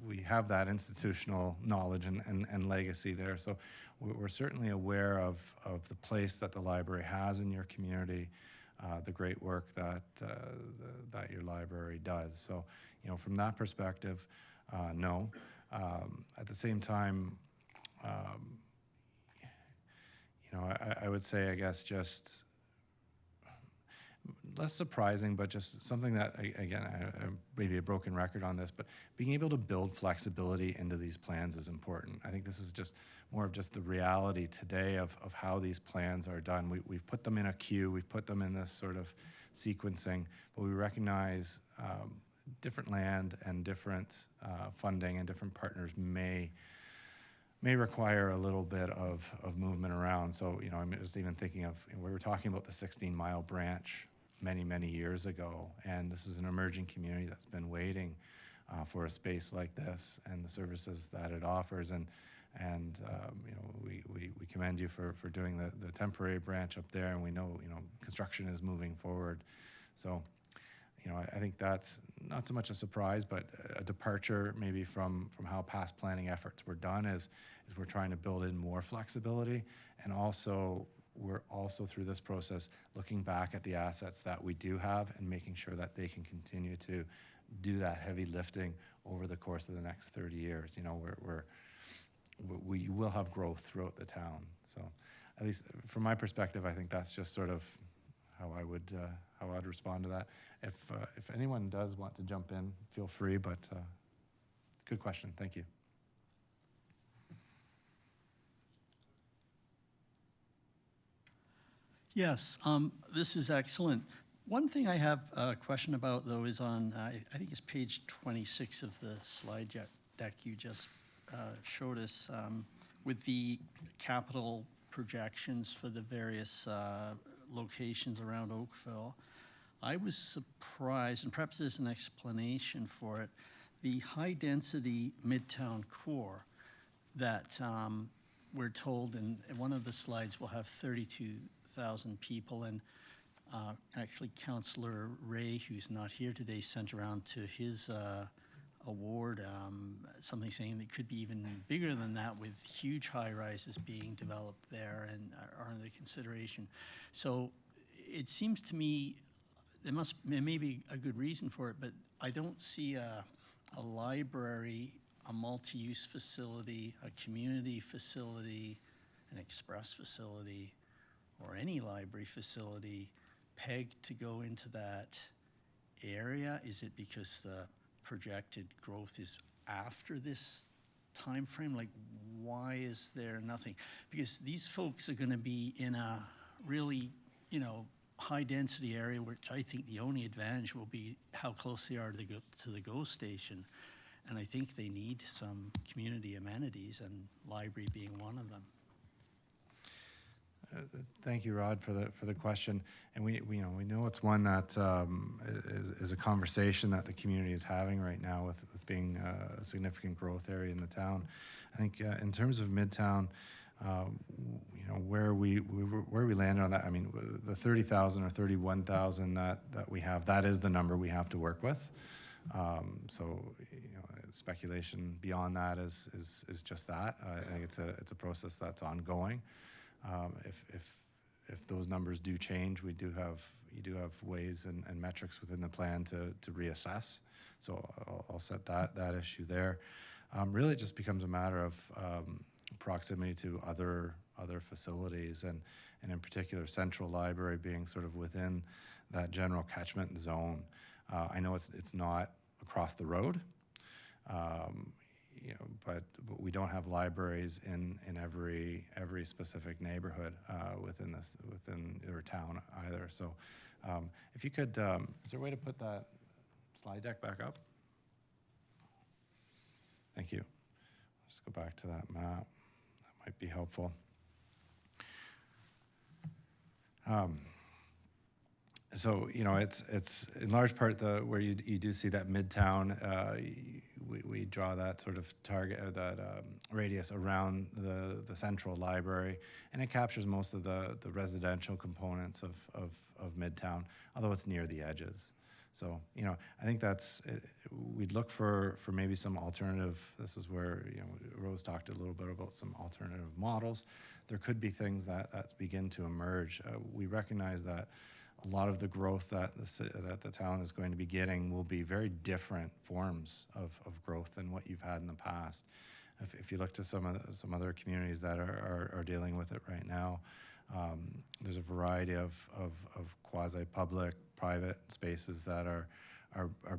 D: we have that institutional knowledge and legacy there. So we're certainly aware of the place that the library has in your community, the great work that your library does. So, you know, from that perspective, no. At the same time, you know, I would say, I guess, just less surprising, but just something that, again, maybe a broken record on this, but being able to build flexibility into these plans is important. I think this is just more of just the reality today of how these plans are done. We've put them in a queue, we've put them in this sort of sequencing, but we recognize different land and different funding and different partners may require a little bit of movement around. So, you know, I'm just even thinking of, we were talking about the 16-mile branch many years ago, and this is an emerging community that's been waiting for a space like this and the services that it offers. And you know, we commend you for doing the temporary branch up there, and we know, you know, construction is moving forward. So, you know, I think that's not so much a surprise, but a departure maybe from how past planning efforts were done is we're trying to build in more flexibility, and also we're also through this process looking back at the assets that we do have and making sure that they can continue to do that heavy lifting over the course of the next 30 years. You know, we will have growth throughout the town. So at least from my perspective, I think that's just sort of how I'd respond to that. If anyone does want to jump in, feel free, but good question. Thank you.
G: Yes, this is excellent. One thing I have a question about, though, is on, I think it's page 26 of the slide deck you just showed us, with the capital projections for the various locations around Oakville. I was surprised, and perhaps there's an explanation for it, the high-density Midtown core that we're told in one of the slides will have 32,000 people, and actually Councillor Ray, who's not here today, sent around to his award something saying that it could be even bigger than that, with huge high-rises being developed there and are under consideration. So it seems to me there may be a good reason for it, but I don't see a library, a multi-use facility, a community facility, an express facility, or any library facility pegged to go into that area. Is it because the projected growth is after this time frame? Like, why is there nothing? Because these folks are going to be in a really, you know, high density area, which I think the only advantage will be how close they are to the GO station. And I think they need some community amenities, and library being one of them.
D: Thank you, Rod, for the question. And we know it's one that is a conversation that the community is having right now with being a significant growth area in the town. I think in terms of Midtown, you know, where we landed on that. I mean, the 30,000 or 31,000 that we have, that is the number we have to work with. So, you know, speculation beyond that is just that. I think it's a process that's ongoing. If those numbers do change, you do have ways and metrics within the plan to reassess. So I'll set that issue there. Really, it just becomes a matter of proximity to other facilities, and in particular, Central Library being sort of within that general catchment zone. I know it's not across the road, you know, but we don't have libraries in every specific neighborhood within our town either. So, if you could, is there a way to put that slide deck back up? Thank you. Just go back to that map. That might be helpful. So, you know, it's in large part where you do see that Midtown, we draw that sort of target, or that radius around the Central Library, and it captures most of the residential components of Midtown, although it's near the edges. So, you know, I think we'd look for maybe some alternative. This is where, you know, Rose talked a little bit about some alternative models. There could be things that begin to emerge. We recognize that a lot of the growth that the town is going to be getting will be very different forms of growth than what you've had in the past. If you look to some other communities that are dealing with it right now, there's a variety of quasi-public, private spaces that are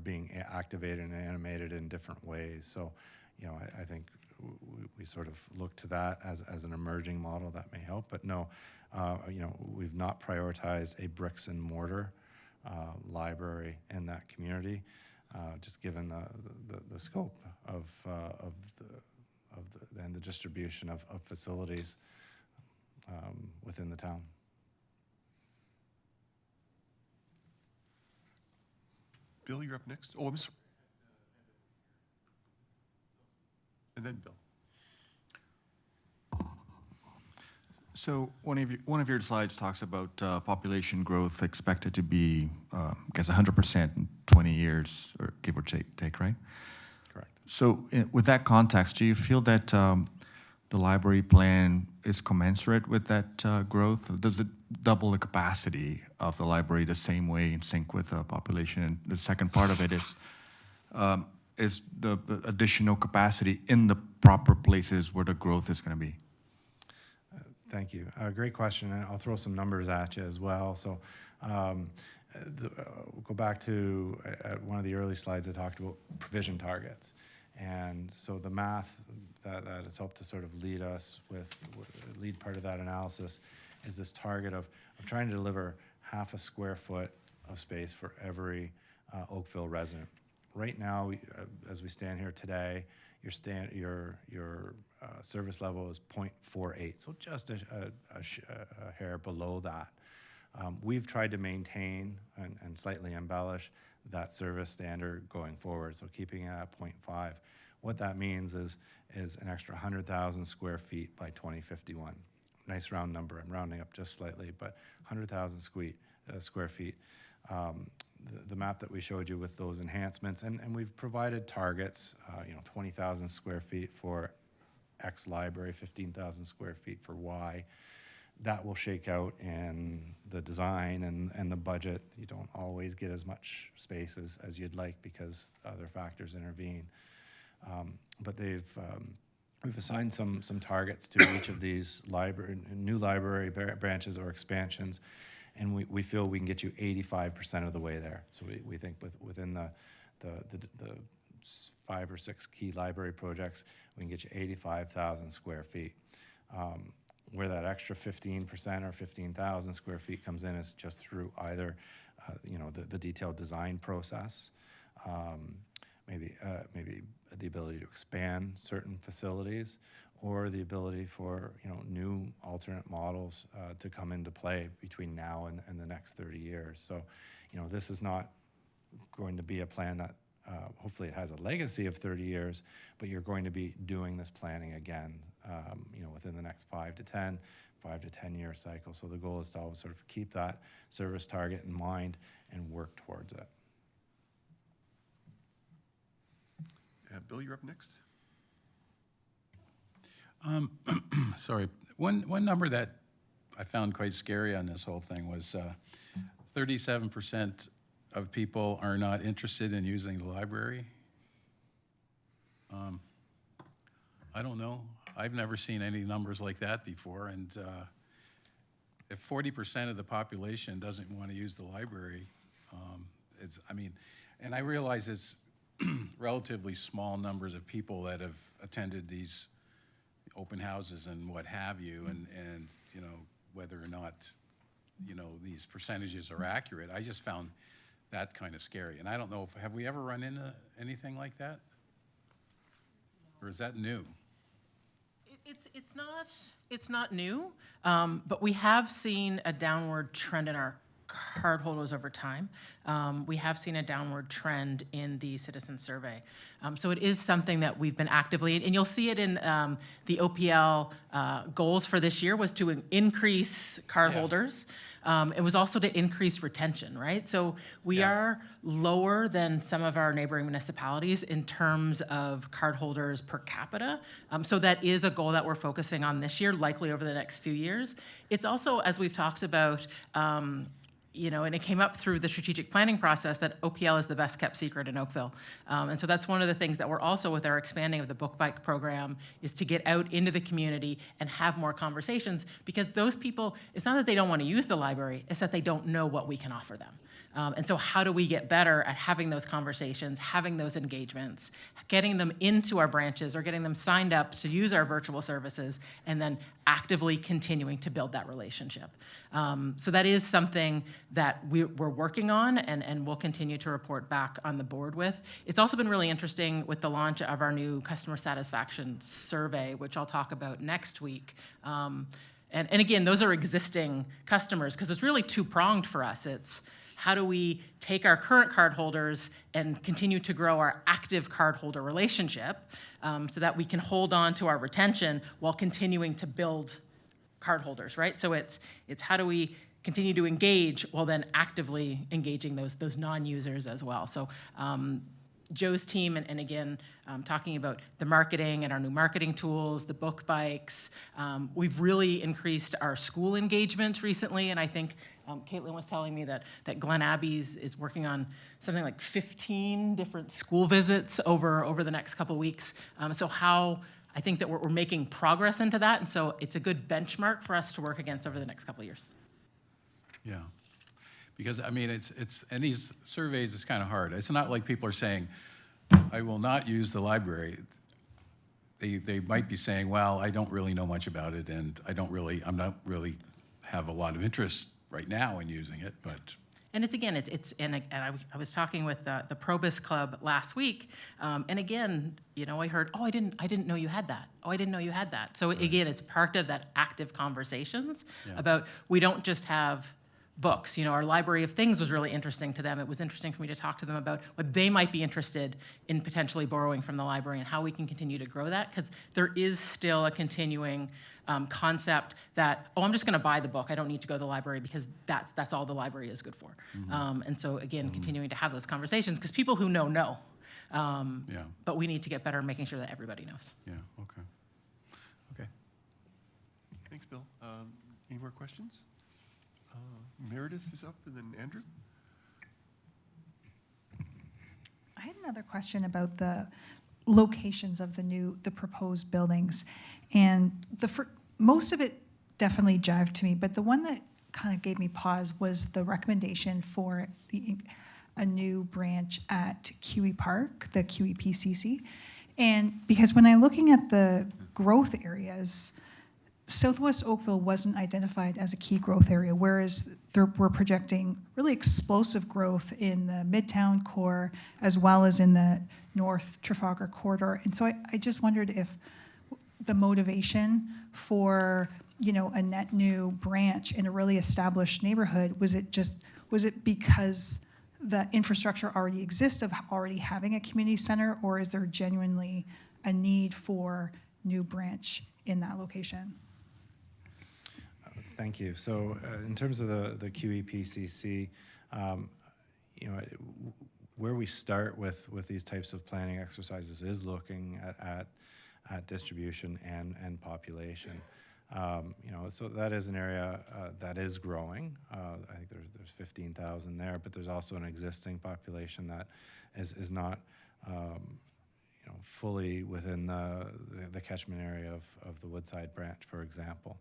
D: being activated and animated in different ways. So, you know, I think we sort of look to that as an emerging model that may help. But no, you know, we've not prioritized a bricks and mortar library in that community, just given the scope and the distribution of facilities within the town.
A: Bill, you're up next. Oh, I'm sorry. And then Bill.
H: So one of your slides talks about population growth expected to be, I guess, 100% in 20 years, or give or take, right?
D: Correct.
H: So with that context, do you feel that the library plan is commensurate with that growth? Does it double the capacity of the library the same way, in sync with the population? And the second part of it is the additional capacity in the proper places where the growth is going to be?
D: Thank you. Great question, and I'll throw some numbers at you as well. So we'll go back to at one of the early slides I talked about provision targets. And so the math that has helped to sort of lead part of that analysis is this target of trying to deliver half a square foot of space for every Oakville resident. Right now, as we stand here today, your service level is 0.48, so just a hair below that. We've tried to maintain and slightly embellish that service standard going forward, so keeping it at 0.5. What that means is an extra 100,000 square feet by 2051. Nice round number. I'm rounding up just slightly, but 100,000 square feet. The map that we showed you with those enhancements, and we've provided targets, 20,000 square feet for X library, 15,000 square feet for Y. That will shake out in the design and the budget. You don't always get as much space as you'd like because other factors intervene. But we've assigned some targets to each of these new library branches or expansions, and we feel we can get you 85% of the way there. So we think within the 5 or 6 key library projects, we can get you 85,000 square feet. Where that extra 15% or 15,000 square feet comes in is just through either, the detailed design process, maybe the ability to expand certain facilities, or the ability for new alternate models to come into play between now and the next 30 years. So, this is not going to be a plan that hopefully it has a legacy of 30 years, but you're going to be doing this planning again, within the next 5 to 10 year cycle. So the goal is to always sort of keep that service target in mind and work towards it.
A: Bill, you're up next.
I: Sorry, one number that I found quite scary on this whole thing was 37% of people are not interested in using the library. I don't know. I've never seen any numbers like that before. And if 40% of the population doesn't want to use the library, and I realize it's relatively small numbers of people that have attended these open houses and what have you, and whether or not, these percentages are accurate. I just found that kind of scary. And I don't know, have we ever run into anything like that? Or is that new?
C: It's not new, but we have seen a downward trend in our cardholders over time. We have seen a downward trend in the citizen survey. So it is something that we've been actively, and you'll see it in the OPL goals for this year was to increase cardholders. It was also to increase retention, right? So we are lower than some of our neighboring municipalities in terms of cardholders per capita. So that is a goal that we're focusing on this year, likely over the next few years. It's also, as we've talked about, and it came up through the strategic planning process that OPL is the best kept secret in Oakville. And so that's one of the things that we're also, with our expanding of the book bike program, is to get out into the community and have more conversations, because those people, it's not that they don't want to use the library, it's that they don't know what we can offer them. And so how do we get better at having those conversations, having those engagements, getting them into our branches or getting them signed up to use our virtual services, and then actively continuing to build that relationship. So that is something that we're working on and we'll continue to report back on the board with. It's also been really interesting with the launch of our new customer satisfaction survey, which I'll talk about next week. And again, those are existing customers, because it's really two-pronged for us. It's how do we take our current cardholders and continue to grow our active cardholder relationship so that we can hold on to our retention while continuing to build cardholders, right? So it's how do we continue to engage while then actively engaging those non-users as well. So Joe's team, and again, talking about the marketing and our new marketing tools, the book bikes. We've really increased our school engagement recently, and I think Caitlin was telling me that Glen Abbey's is working on something like 15 different school visits over the next couple weeks. So I think that we're making progress into that, and so it's a good benchmark for us to work against over the next couple of years.
I: Yeah, because it's and these surveys is kind of hard. It's not like people are saying, I will not use the library. They might be saying, well, I don't really know much about it, and I'm not really have a lot of interest right now in using it, but.
C: And I was talking with the Probus Club last week, and again, I heard, I didn't know you had that. Oh, I didn't know you had that. So again, it's part of that active conversations about, we don't just have books. Our library of things was really interesting to them. It was interesting for me to talk to them about what they might be interested in potentially borrowing from the library and how we can continue to grow that, because there is still a continuing concept that, I'm just going to buy the book. I don't need to go to the library because that's all the library is good for. And so again, continuing to have those conversations, because people who know. But we need to get better at making sure that everybody knows.
I: Yeah, okay.
A: Thanks, Bill. Any more questions? Meredith is up, and then Andrew.
J: I had another question about the locations of the proposed buildings, and most of it definitely jived to me, but the one that kind of gave me pause was the recommendation for a new branch at QE Park, the QEPCC, and because when I'm looking at the growth areas, Southwest Oakville wasn't identified as a key growth area, whereas we're projecting really explosive growth in the Midtown core as well as in the North Trafalgar corridor. And so I just wondered if the motivation for a net new branch in a really established neighborhood, was it because the infrastructure already exists of already having a community center, or is there genuinely a need for new branch in that location?
D: Thank you. So in terms of the QEPCC, you know, where we start with these types of planning exercises is looking at distribution and population. You know, so that is an area that is growing. I think there's 15,000 there, but there's also an existing population that is not you know, fully within the catchment area of the Woodside branch, for example.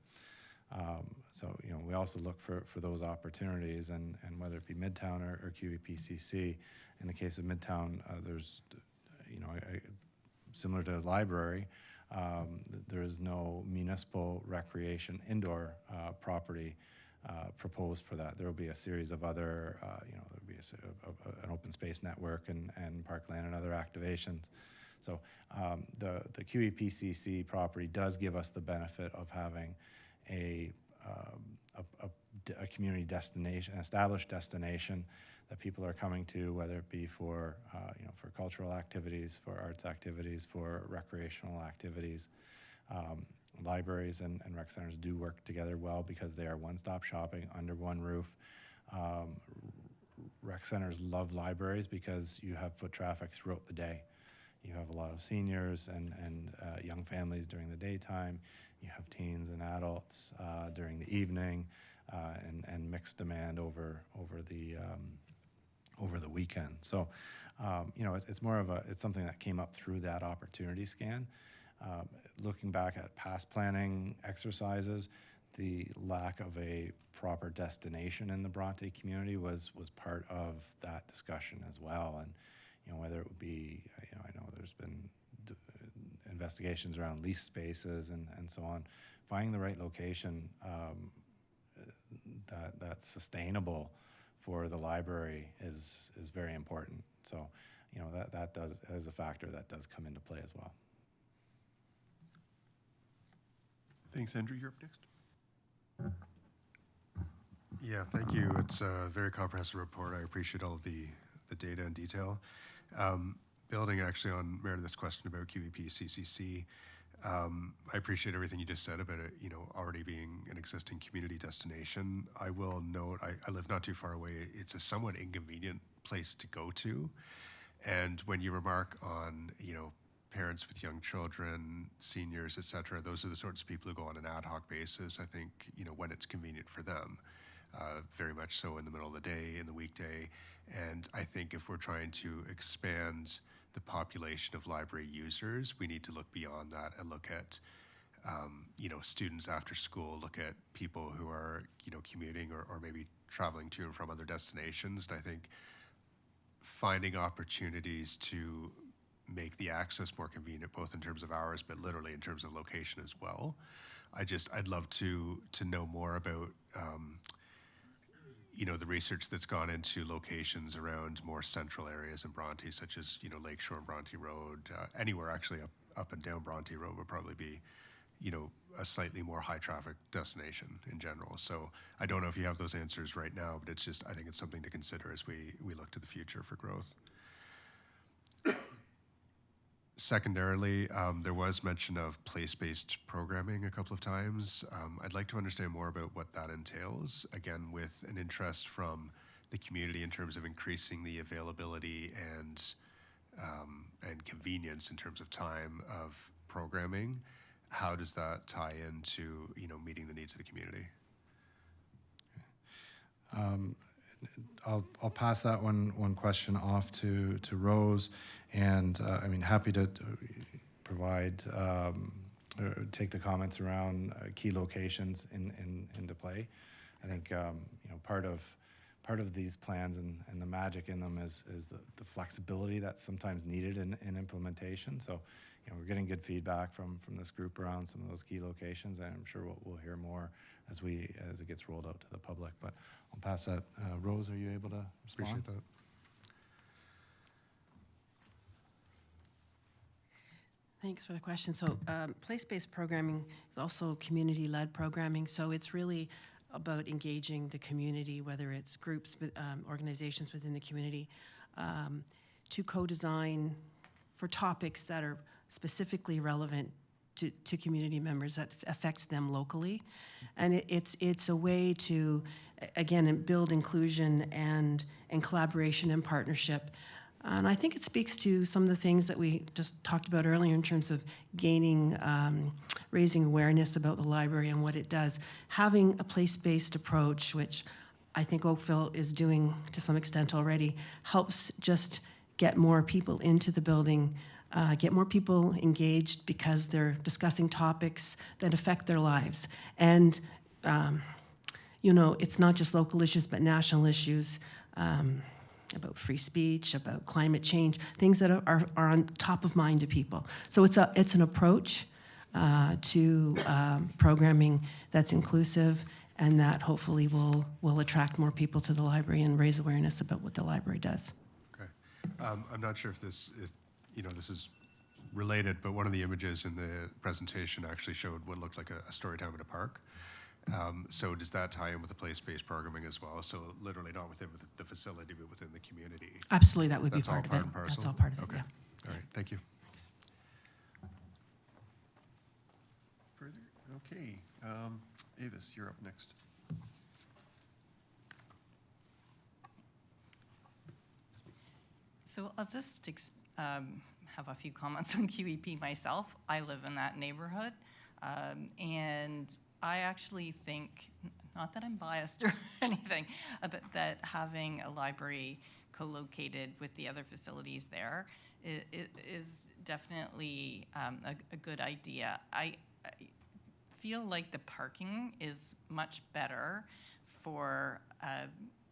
D: So, you know, we also look for those opportunities, and whether it be Midtown or QEPCC. In the case of Midtown, there's, you know, similar to the library, there is no municipal recreation indoor property proposed for that. There will be a series of other, you know, there will be an open space network and parkland and other activations. So the QEPCC property does give us the benefit of having a community destination, an established destination that people are coming to, whether it be for you know, for cultural activities, for arts activities, for recreational activities. Libraries and rec centers do work together well because they are one-stop shopping under one roof. Rec centers love libraries because you have foot traffic throughout the day. You have a lot of seniors and young families during the daytime. You have teens and adults during the evening, and mixed demand over the weekend. So, you know, it's more of it's something that came up through that opportunity scan. Looking back at past planning exercises, the lack of a proper destination in the Bronte community was part of that discussion as well. And, you know, whether it would be, you know, I know there's been investigations around lease spaces and so on. Finding the right location that's sustainable for the library is very important. So, you know, that does, as a factor, that does come into play as well.
A: Thanks, Andrew. You're up next.
K: Yeah, thank you. It's a very comprehensive report. I appreciate all of the data and detail. Building actually on Meredith's question about QEP-CCC, I appreciate everything you just said about it, you know, already being an existing community destination. I will note, I live not too far away. It's a somewhat inconvenient place to go to. And when you remark on, you know, parents with young children, seniors, et cetera, those are the sorts of people who go on an ad hoc basis, I think, you know, when it's convenient for them. Very much so in the middle of the day, in the weekday. And I think if we're trying to expand the population of library users, we need to look beyond that and look at, you know, students after school, look at people who are, you know, commuting or maybe traveling to and from other destinations. And I think finding opportunities to make the access more convenient, both in terms of hours, but literally in terms of location as well. I'd love to know more about, you know, the research that's gone into locations around more central areas in Bronte, such as, you know, Lakeshore and Bronte Road. Anywhere actually up and down Bronte Road would probably be, you know, a slightly more high traffic destination in general. So I don't know if you have those answers right now, but it's just, I think it's something to consider as we look to the future for growth. Secondarily, there was mention of place-based programming a couple of times. I'd like to understand more about what that entails, again, with an interest from the community in terms of increasing the availability and convenience in terms of time of programming. How does that tie into, you know, meeting the needs of the community?
D: I'll pass that one question off to Rose, and I mean, happy to provide take the comments around key locations into play. I think you know, part of these plans and the magic in them is the flexibility that's sometimes needed in implementation. So, you know, we're getting good feedback from this group around some of those key locations, and I'm sure we'll hear more as it gets rolled out to the public. But I'll pass that. Rose, are you able to respond?
K: Appreciate that.
E: Thanks for the question. So place-based programming is also community-led programming. So it's really about engaging the community, whether it's groups, organizations within the community, to co-design for topics that are specifically relevant to community members that affects them locally. And it's a way to, again, build inclusion and collaboration and partnership. And I think it speaks to some of the things that we just talked about earlier in terms of gaining, raising awareness about the library and what it does. Having a place-based approach, which I think Oakville is doing to some extent already, helps just get more people into the building, get more people engaged because they're discussing topics that affect their lives. And, you know, it's not just local issues, but national issues, about free speech, about climate change, things that are on top of mind to people. So it's an approach to programming that's inclusive and that hopefully will attract more people to the library and raise awareness about what the library does.
K: Okay. I'm not sure if this is related, but one of the images in the presentation actually showed what looked like a story time at a park. So does that tie in with the place-based programming as well? So literally not within the facility, but within the community?
E: Absolutely, that would be
K: That's all
E: part of
K: part
E: it.
K: and parcel?
E: That's all part of it,
K: Okay.
E: yeah.
K: All right, thank you.
A: Further? Okay. Avis, you're up next.
L: So I'll just have a few comments on QEP myself. I live in that neighborhood, and I actually think, not that I'm biased or anything, but that having a library co-located with the other facilities there is definitely a good idea. I feel like the parking is much better for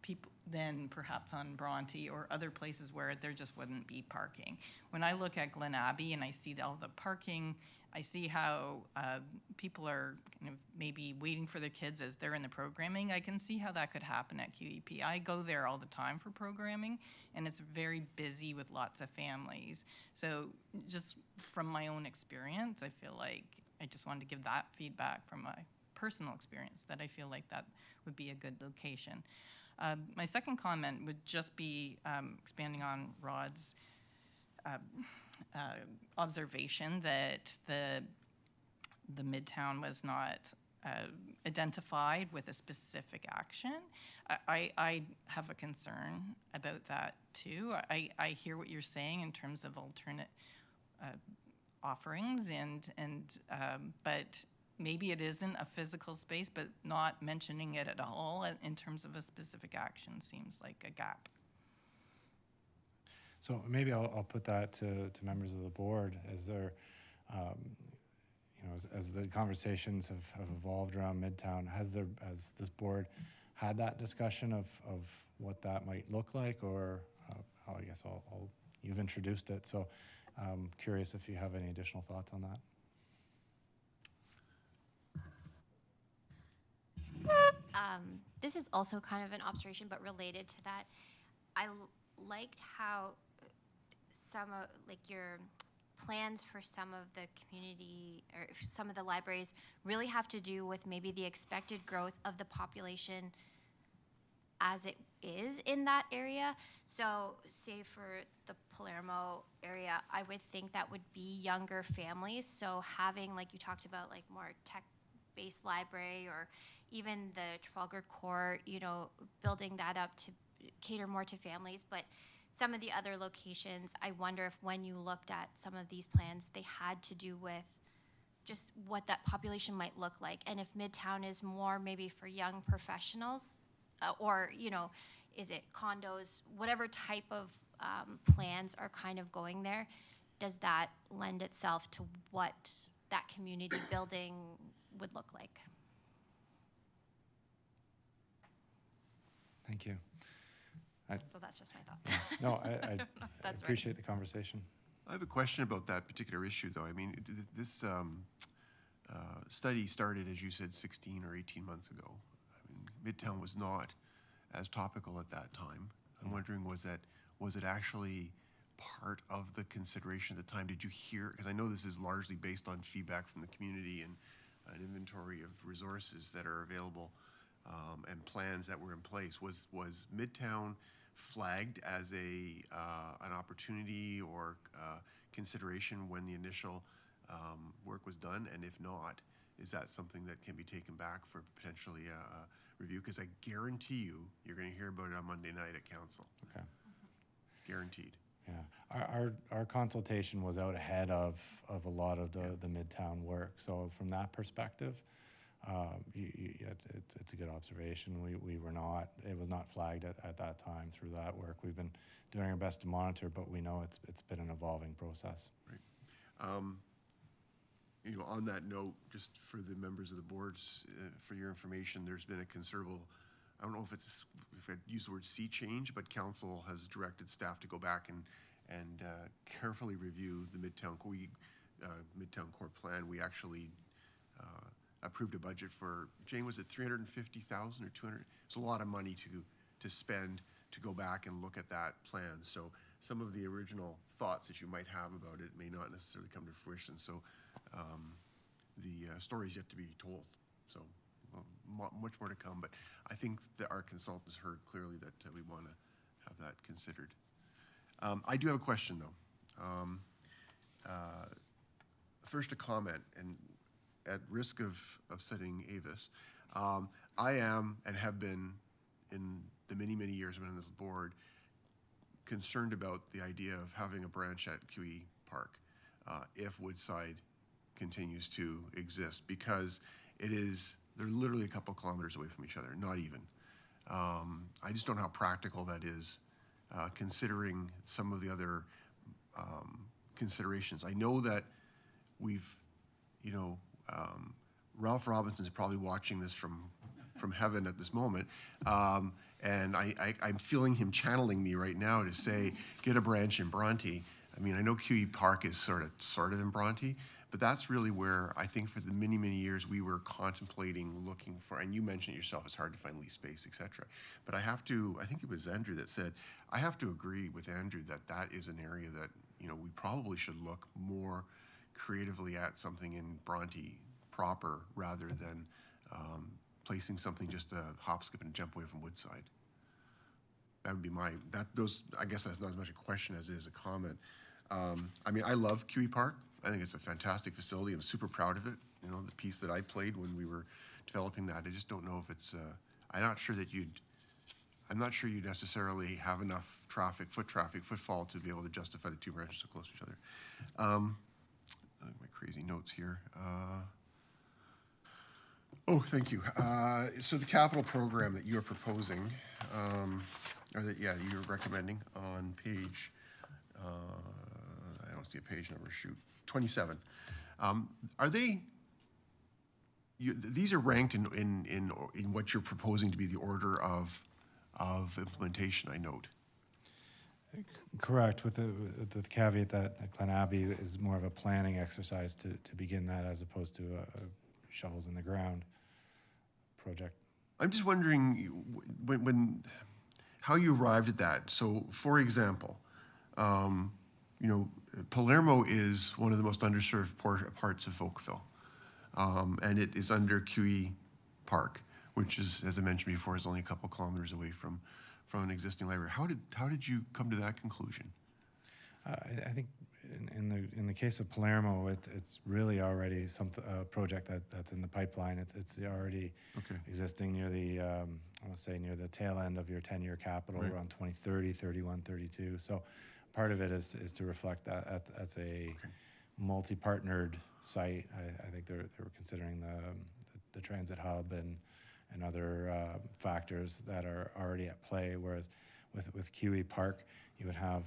L: people than perhaps on Bronte or other places where there just wouldn't be parking. When I look at Glen Abbey and I see all the parking, I see how people are kind of maybe waiting for their kids as they're in the programming. I can see how that could happen at QEP. I go there all the time for programming, and it's very busy with lots of families. So just from my own experience, I feel like I just wanted to give that feedback from my personal experience, that I feel like that would be a good location. My second comment would just be expanding on Rod's observation that the Midtown was not identified with a specific action. I have a concern about that too. I hear what you're saying in terms of alternate offerings, but maybe it isn't a physical space, but not mentioning it at all in terms of a specific action seems like a gap.
D: So maybe I'll put that to members of the board as they're, as the conversations have evolved around Midtown. Has this board had that discussion of what that might look like, or how I guess you've introduced it. So I'm curious if you have any additional thoughts on that.
F: This is also kind of an observation, but related to that. I liked how some of, like, your plans for some of the community or some of the libraries really have to do with maybe the expected growth of the population as it is in that area. So say for the Palermo area, I would think that would be younger families. So having, like you talked about, like more tech-based library, or even the Trafalgar Court, building that up to cater more to families. But some of the other locations, I wonder if when you looked at some of these plans, they had to do with just what that population might look like. And if Midtown is more maybe for young professionals, or, is it condos, whatever type of plans are kind of going there, does that lend itself to what that community building would look like?
D: Thank you.
F: So that's just my thoughts.
D: No, I
F: That's
D: appreciate the conversation.
A: I have a question about that particular issue, though. I mean, this study started, as you said, 16 or 18 months ago. I mean, Midtown was not as topical at that time. I'm wondering, was it actually part of the consideration at the time? Did you hear, because I know this is largely based on feedback from the community and an inventory of resources that are available. and plans that were in place. Was Midtown flagged as an opportunity or consideration when the initial work was done? And if not, is that something that can be taken back for potentially a review? Because I guarantee you're going to hear about it on Monday night at council.
D: Okay.
A: Guaranteed.
D: Yeah, our consultation was out ahead of a lot of the Midtown work. So from that perspective, it's a good observation. We were not, it was not flagged at that time through that work. We've been doing our best to monitor, but we know it's been an evolving process.
A: Right. You know, on that note, just for the members of the boards, for your information, there's been a considerable, I don't know if I use the word sea change, but council has directed staff to go back and carefully review the Midtown Core Plan. We actually approved a budget for, Jane, was it 350,000 or 200? It's a lot of money to spend to go back and look at that plan. So some of the original thoughts that you might have about it may not necessarily come to fruition. So the story is yet to be told. So much more to come, but I think that our consultants heard clearly that we want to have that considered. I do have a question, though. First, a comment, and at risk of upsetting Avis, I am and have been in the many, many years I've been on this board concerned about the idea of having a branch at QE Park if Woodside continues to exist, because they're literally a couple kilometers away from each other, not even. I just don't know how practical that is, considering some of the other considerations. I know that we've, Ralph Robinson's probably watching this from heaven at this moment, and I'm feeling him channeling me right now to say, get a branch in Bronte. I mean, I know QE Park is sort of in Bronte, but that's really where I think for the many, many years we were contemplating looking for, and you mentioned it yourself, it's hard to find lease space, et cetera. But I think it was Andrew that said, I have to agree with Andrew that is an area that, we probably should look more creatively at something in Bronte proper rather than placing something just a hop, skip, and jump away from Woodside. That would be I guess that's not as much a question as it is a comment. I mean, I love QE Park. I think it's a fantastic facility. I'm super proud of it. The piece that I played when we were developing that. I just don't know if it's, I'm not sure you'd necessarily have enough footfall to be able to justify the two branches so close to each other. My crazy notes here. Thank you. So the capital program that you're proposing, you're recommending on page, I don't see a page number, 27. These are ranked in what you're proposing to be the order of implementation, I note.
D: Correct, with the caveat that Glen Abbey is more of a planning exercise to begin that, as opposed to a shovels in the ground project.
A: I'm just wondering how you arrived at that. So, for example, Palermo is one of the most underserved parts of Oakville, and it is under QE Park, which is, as I mentioned before, is only a couple kilometers away from an existing library. How did you come to that conclusion?
D: I think in the case of Palermo, it's really already a project that's in the pipeline. It's already existing near the I want to say near the tail end of your 10-year capital, around 2030, 31, 32. So part of it is to reflect that as a multi-partnered site. I think they were considering the transit hub and other factors that are already at play, whereas with QE Park, you would have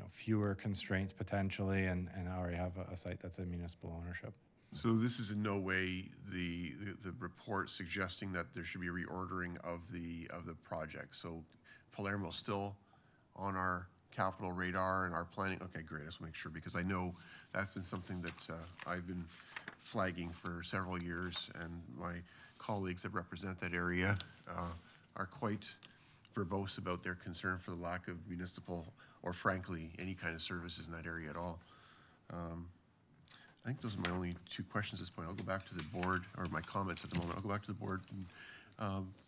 D: fewer constraints potentially, and already have a site that's a municipal ownership.
A: So this is in no way the report suggesting that there should be a reordering of the project. So Palermo's still on our capital radar and our planning. Okay, great. I just want to make sure, because I know that's been something that I've been flagging for several years, and my colleagues that represent that area are quite verbose about their concern for the lack of municipal, or frankly, any kind of services in that area at all. I think those are my only two questions at this point. I'll go back to the board, or my comments at the moment. I'll go back to the board and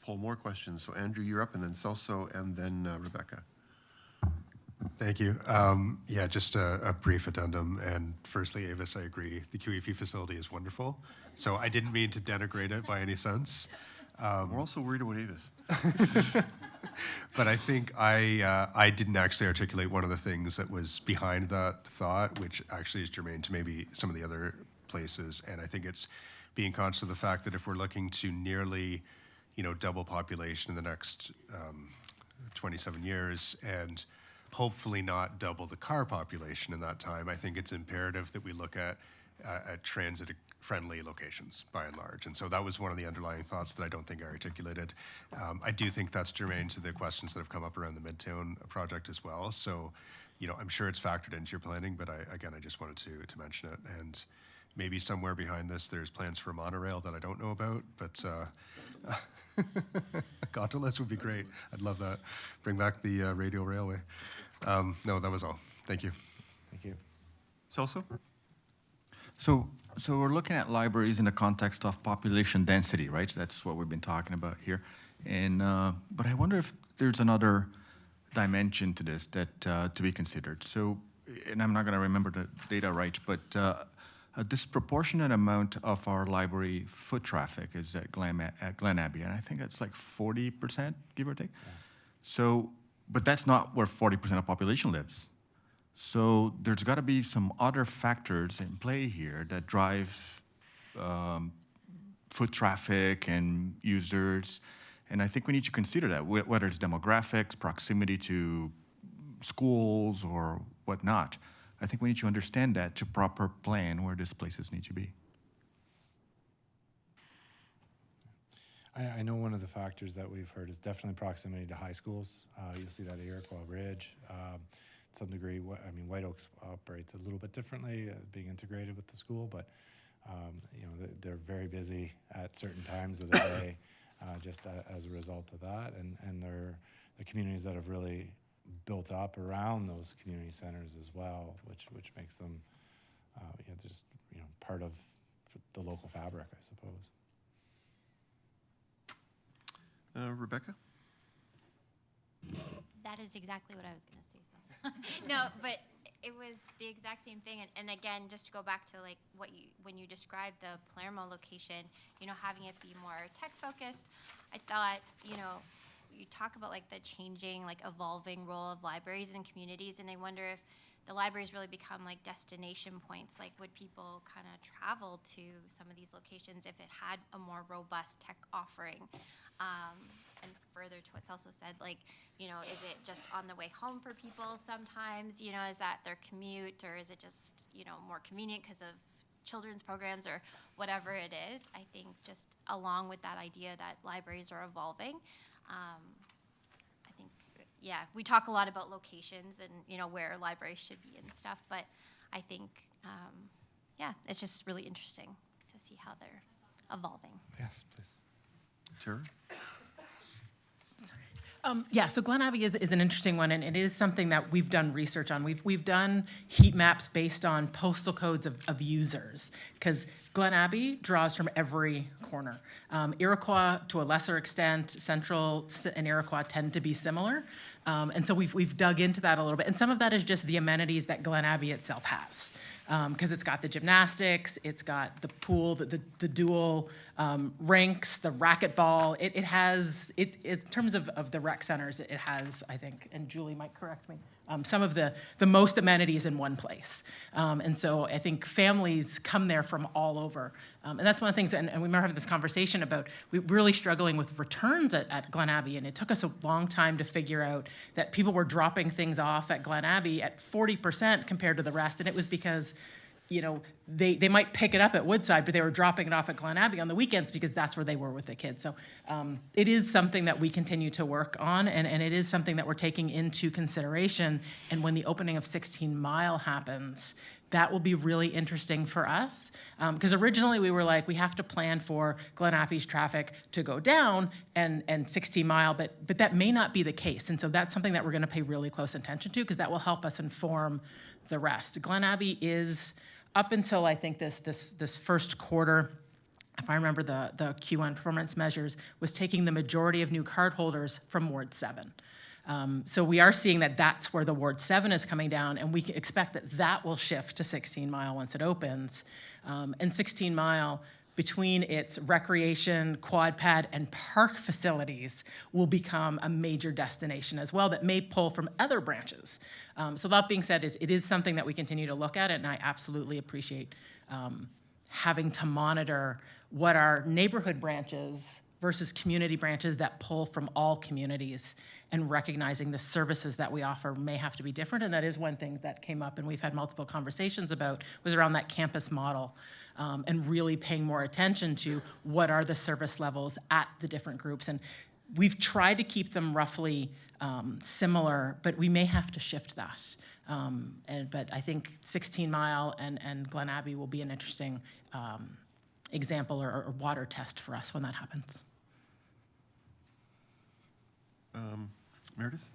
A: poll more questions. So Andrew, you're up, and then Celso, and then Rebecca.
K: Thank you. Yeah, just a brief addendum. And firstly, Avis, I agree. The QEP facility is wonderful. So I didn't mean to denigrate it by any sense.
A: We're also worried about Avis.
K: But I think I didn't actually articulate one of the things that was behind that thought, which actually is germane to maybe some of the other places. And I think it's being conscious of the fact that if we're looking to nearly, double population in the next 27 years and hopefully not double the car population in that time, I think it's imperative that we look at transit-friendly locations by and large. And so that was one of the underlying thoughts that I don't think I articulated. I do think that's germane to the questions that have come up around the Midtown project as well. So, I'm sure it's factored into your planning, but I just wanted to mention it. And maybe somewhere behind this, there's plans for a monorail that I don't know about, but gondolas would be great. I'd love that. Bring back the radial railway. No, that was all. Thank you.
D: Thank you.
A: Celso?
H: So we're looking at libraries in the context of population density, right? That's what we've been talking about here. And but I wonder if there's another dimension to this that to be considered. So, and I'm not going to remember the data right, but a disproportionate amount of our library foot traffic is at Glen Abbey, and I think that's like 40%, give or take. Yeah. So, but that's not where 40% of the population lives. So there's got to be some other factors in play here that drive foot traffic and users, and I think we need to consider that, whether it's demographics, proximity to schools, or whatnot. I think we need to understand that to proper plan where these places need to be.
D: I know one of the factors that we've heard is definitely proximity to high schools. You'll see that at Iroquois Ridge. To some degree, White Oaks operates a little bit differently, being integrated with the school, but they're very busy at certain times of the day, just as a result of that. And they're the communities that have really built up around those community centers as well, which makes them just part of the local fabric, I suppose.
A: Rebecca?
F: That is exactly what I was going to say. No, but it was the exact same thing. And again, just to go back to like when you described the Palermo location, having it be more tech focused, I thought, you talk about like the changing, like evolving role of libraries and communities, and I wonder if the libraries really become like destination points. Like, would people kind of travel to some of these locations if it had a more robust tech offering? And further to what Celso said, like, is it just on the way home for people sometimes? Is that their commute, or is it just, more convenient because of children's programs or whatever it is? I think just along with that idea that libraries are evolving, I think, we talk a lot about locations and, where libraries should be and stuff, but I think, it's just really interesting to see how they're evolving.
D: Yes, please.
A: Tara?
C: So Glen Abbey is an interesting one, and it is something that we've done research on. We've done heat maps based on postal codes of users, because Glen Abbey draws from every corner. Iroquois, to a lesser extent, Central and Iroquois tend to be similar, and so we've dug into that a little bit. And some of that is just the amenities that Glen Abbey itself has, because it's got the gymnastics, it's got the pool, the dual rinks, the racquetball. It has, in terms of the rec centers, it has, I think, and Julie might correct me, some of the most amenities in one place. And so I think families come there from all over. And that's one of the things, and we remember having this conversation about we really struggling with returns at Glen Abbey, and it took us a long time to figure out that people were dropping things off at Glen Abbey at 40% compared to the rest, and it was because they might pick it up at Woodside, but they were dropping it off at Glen Abbey on the weekends because that's where they were with the kids. So it is something that we continue to work on, and it is something that we're taking into consideration. And when the opening of 16 Mile happens, that will be really interesting for us. Because originally we were like, we have to plan for Glen Abbey's traffic to go down and 16 Mile, but that may not be the case. And so that's something that we're going to pay really close attention to, because that will help us inform the rest. Glen Abbey is, up until I think this first quarter, if I remember the Q1 performance measures, was taking the majority of new cardholders from Ward 7. So we are seeing that that's where the Ward 7 is coming down, and we can expect that that will shift to 16 Mile once it opens. And 16 Mile, between its recreation, quad pad, and park facilities, will become a major destination as well that may pull from other branches. So that being said, it is something that we continue to look at, and I absolutely appreciate having to monitor what our neighborhood branches versus community branches that pull from all communities, and recognizing the services that we offer may have to be different. And that is one thing that came up and we've had multiple conversations about, was around that campus model, and really paying more attention to what are the service levels at the different groups. And we've tried to keep them roughly similar, but we may have to shift that. But I think 16 Mile and Glen Abbey will be an interesting example or water test for us when that happens.
A: Meredith?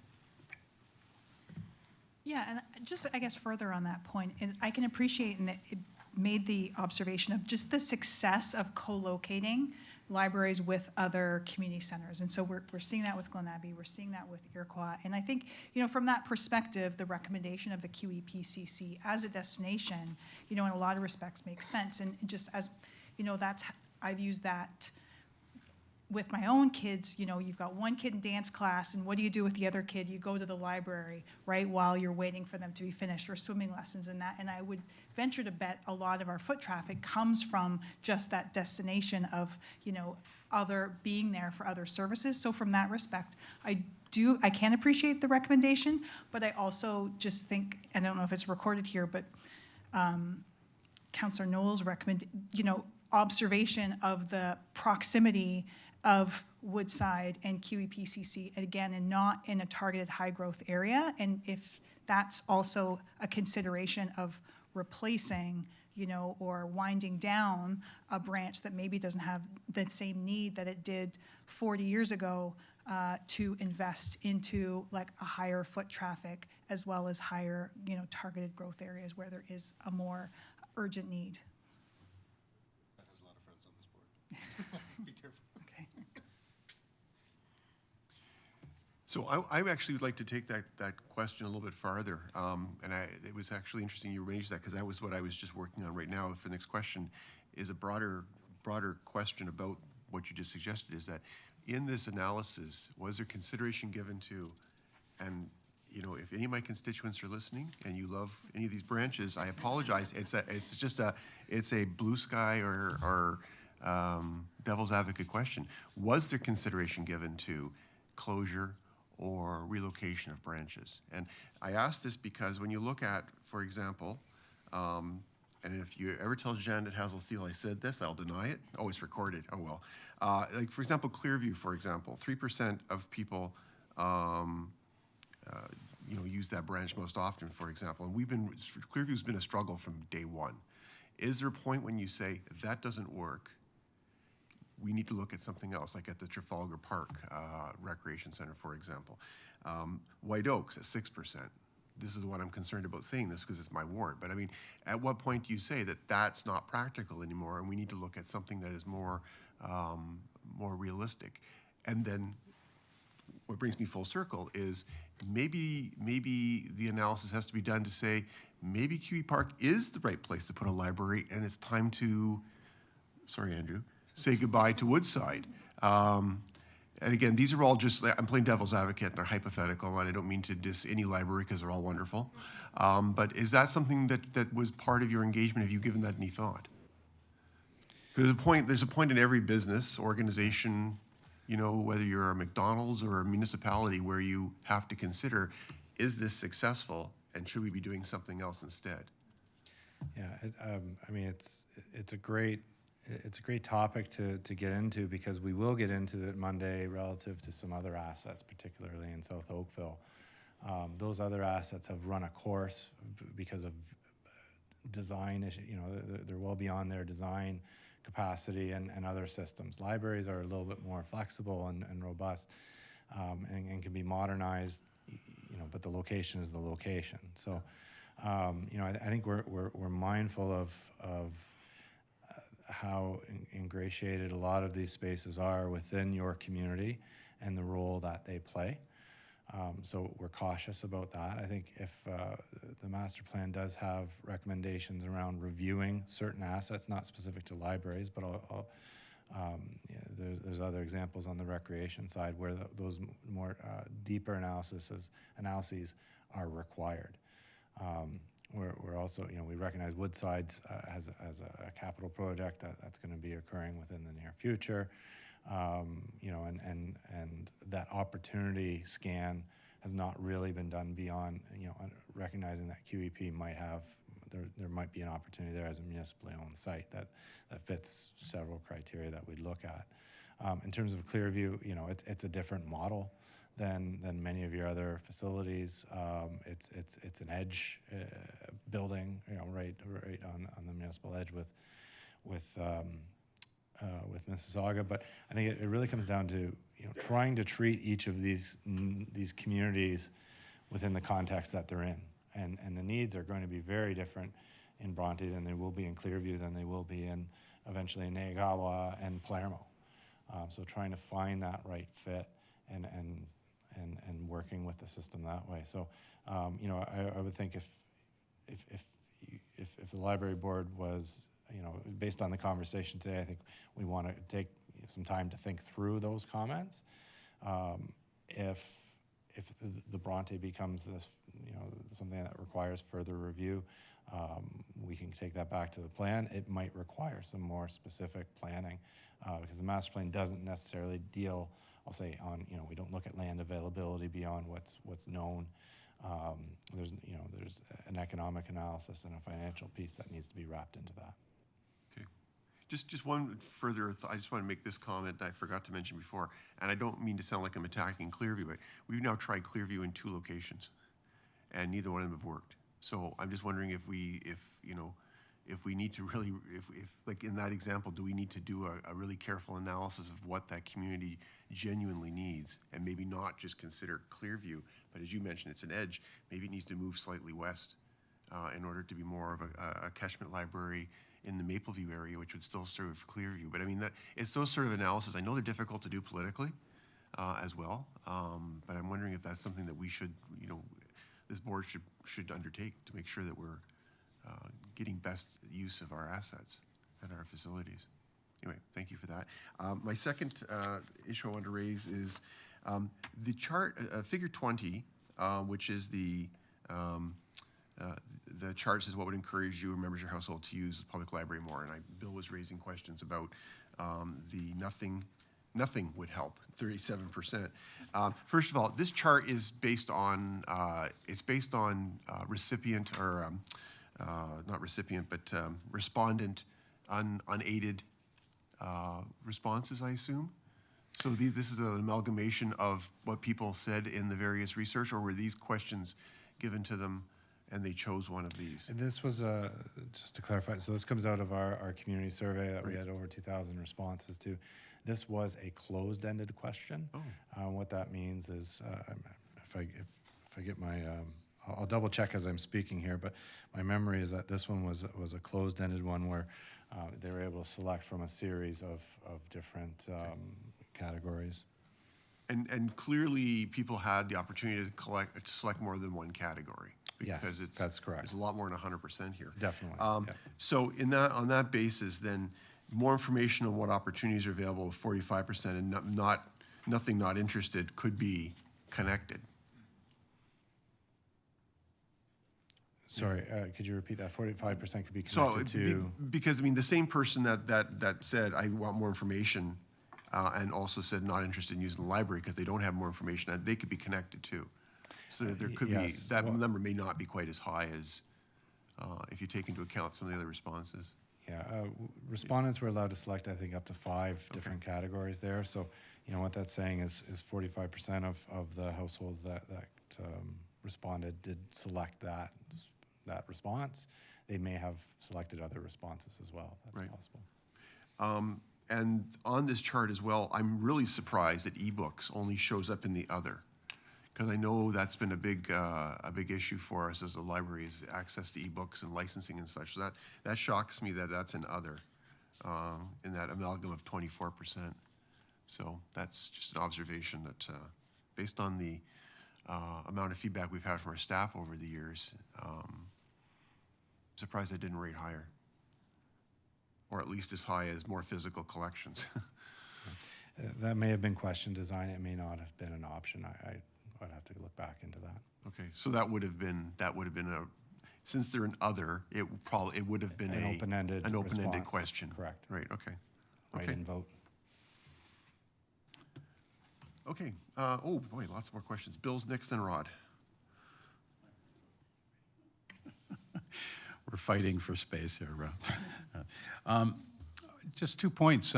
J: Yeah, and just, I guess, further on that point, and I can appreciate and that it made the observation of just the success of co-locating libraries with other community centers. And so we're seeing that with Glen Abbey, we're seeing that with Iroquois. And I think, from that perspective, the recommendation of the QEPCC as a destination, in a lot of respects makes sense. And just as, I've used that with my own kids. You've got one kid in dance class, and what do you do with the other kid? You go to the library, right, while you're waiting for them to be finished, or swimming lessons and that. And I would venture to bet a lot of our foot traffic comes from just that destination of, other being there for other services. So from that respect, I can appreciate the recommendation, but I also just think, and I don't know if it's recorded here, but Councillor Noel's observation of the proximity of Woodside and QEPCC, again, and not in a targeted high growth area. And if that's also a consideration of replacing, or winding down a branch that maybe doesn't have the same need that it did 40 years ago, to invest into like a higher foot traffic as well as higher, targeted growth areas where there is a more urgent need.
K: That has a lot of friends on this board. Be careful.
J: Okay.
A: So I actually would like to take that question a little bit farther. And it was actually interesting you raised that, because that was what I was just working on right now. For the next question is a broader question about what you just suggested, is that in this analysis, was there consideration given to, and if any of my constituents are listening and you love any of these branches, I apologize. It's a blue sky or devil's advocate question. Was there consideration given to closure or relocation of branches? And I ask this because when you look at, for example, and if you ever tell Janet Hazel-Thiel I said this, I'll deny it. Oh, it's recorded. Oh, well. Like, for example, Clearview, for example, 3% of people use that branch most often, for example. And Clearview's been a struggle from day one. Is there a point when you say, that doesn't work, we need to look at something else, like at the Trafalgar Park Recreation Center, for example? White Oaks at 6%. This is what I'm concerned about saying this because it's my ward. But I mean, at what point do you say that that's not practical anymore and we need to look at something that is more realistic? And then what brings me full circle is maybe the analysis has to be done to say, maybe QE Park is the right place to put a library, and it's time to, sorry, Andrew, say goodbye to Woodside. And again, these are all just, I'm playing devil's advocate and they're hypothetical, and I don't mean to diss any library because they're all wonderful. But is that something that was part of your engagement? Have you given that any thought? There's a point in every business organization, whether you're a McDonald's or a municipality, where you have to consider, is this successful and should we be doing something else instead?
D: Yeah, I mean, it's a great topic to get into, because we will get into it Monday relative to some other assets, particularly in South Oakville. Those other assets have run a course because of design issue. They're well beyond their design capacity and other systems. Libraries are a little bit more flexible and robust, and can be modernized, but the location is the location. So, I think we're mindful of how ingratiated a lot of these spaces are within your community and the role that they play. So we're cautious about that. I think if the master plan does have recommendations around reviewing certain assets, not specific to libraries, but there's other examples on the recreation side where those more deeper analyses are required. We're also, we recognize Woodsides as a capital project that's going to be occurring within the near future. And that opportunity scan has not really been done beyond, recognizing that QEP might have, there might be an opportunity there as a municipally owned site that fits several criteria that we'd look at. In terms of Clearview, it's a different model than many of your other facilities. It's an edge building, right on the municipal edge with Mississauga, but I think it really comes down to trying to treat each of these communities within the context that they're in, and the needs are going to be very different in Bronte than they will be in Clearview, than they will be in eventually in Nayagawa and Palermo. So trying to find that right fit and working with the system that way. So I would think if the library board was, based on the conversation today, I think we want to take some time to think through those comments. If the Bronte becomes this, something that requires further review, we can take that back to the plan. It might require some more specific planning because the master plan doesn't necessarily deal, I'll say, on, we don't look at land availability beyond what's known. There's an economic analysis and a financial piece that needs to be wrapped into that.
A: Okay. Just one further thought. I just want to make this comment I forgot to mention before, and I don't mean to sound like I'm attacking Clearview, but we've now tried Clearview in 2 locations, and neither one of them have worked. So I'm just wondering if we need to really, if like in that example, do we need to do a really careful analysis of what that community genuinely needs, and maybe not just consider Clearview, but as you mentioned, it's an edge. Maybe it needs to move slightly west in order to be more of a catchment library in the Mapleview area, which would still serve Clearview. But I mean, it's those sort of analysis. I know they're difficult to do politically as well, but I'm wondering if that's something that we should, this board should undertake to make sure that we're getting best use of our assets and our facilities. Anyway, thank you for that. My second issue I want to raise is the chart, figure 20, which is the chart says what would encourage you or members of your household to use the public library more. And Bill was raising questions about the nothing would help, 37%. First of all, this chart is based on, recipient or not recipient, but respondent unaided responses, I assume. So this is an amalgamation of what people said in the various research, or were these questions given to them and they chose one of these?
D: And this was, just to clarify, so this comes out of our community survey that we had over 2,000 responses to. This was a closed-ended question. Oh. What that means is, if I get my, I'll double check as I'm speaking here, but my memory is that this one was a closed-ended one where they were able to select from a series of different categories.
A: And clearly, people had the opportunity to select more than one category. Because
D: yes, that's correct.
A: There's a lot more than 100% here.
D: Definitely. Yeah.
A: So on that basis, then more information on what opportunities are available, 45%, and nothing not interested could be connected.
D: Sorry, could you repeat that? 45% could be connected to?
A: Because I mean, the same person that said I want more information, and also said not interested in using the library because they don't have more information, they could be connected too. So there could be, that number may not be quite as high as if you take into account some of the other responses.
D: Yeah, respondents were allowed to select, I think, up to 5 different categories there. So, what that's saying is 45% of the households that responded did select that response. They may have selected other responses as well. That's possible.
A: And on this chart as well, I'm really surprised that ebooks only shows up in the other, because I know that's been a big issue for us as a library, is access to ebooks and licensing and such. So that shocks me that that's in other. in that amalgam of 24%. So that's just an observation that, based on the amount of feedback we've had from our staff over the years, surprised I didn't rate higher, or at least as high as more physical collections.
D: That may have been question design. It may not have been an option. I'd have to look back into that.
A: Okay, so that would have been a, since they're an other, it would have been
D: An open-ended
A: an open-ended
D: response.
A: question.
D: Correct.
A: Right. Okay.
D: Write and vote.
A: Okay. Oh boy, lots more questions. Bill's next, then Rod.
I: We're fighting for space here, Rob. Just 2 points.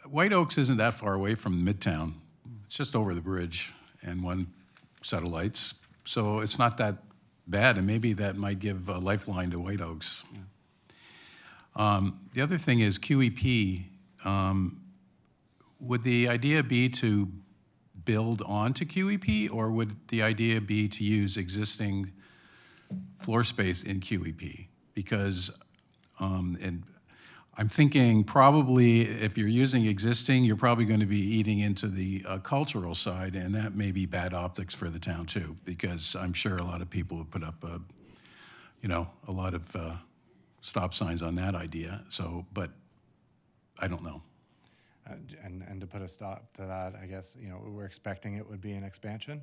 I: White Oaks isn't that far away from Midtown. It's just over the bridge and one set of lights. So it's not that bad, and maybe that might give a lifeline to White Oaks. The other thing is QEP. Would the idea be to build onto QEP, or would the idea be to use existing floor space in QEP? Because, and I'm thinking probably if you're using existing, you're probably going to be eating into the cultural side, and that may be bad optics for the town too, because I'm sure a lot of people would put up, a lot of stop signs on that idea. So, but I don't know.
D: And to put a stop to that, I guess, we're expecting it would be an expansion.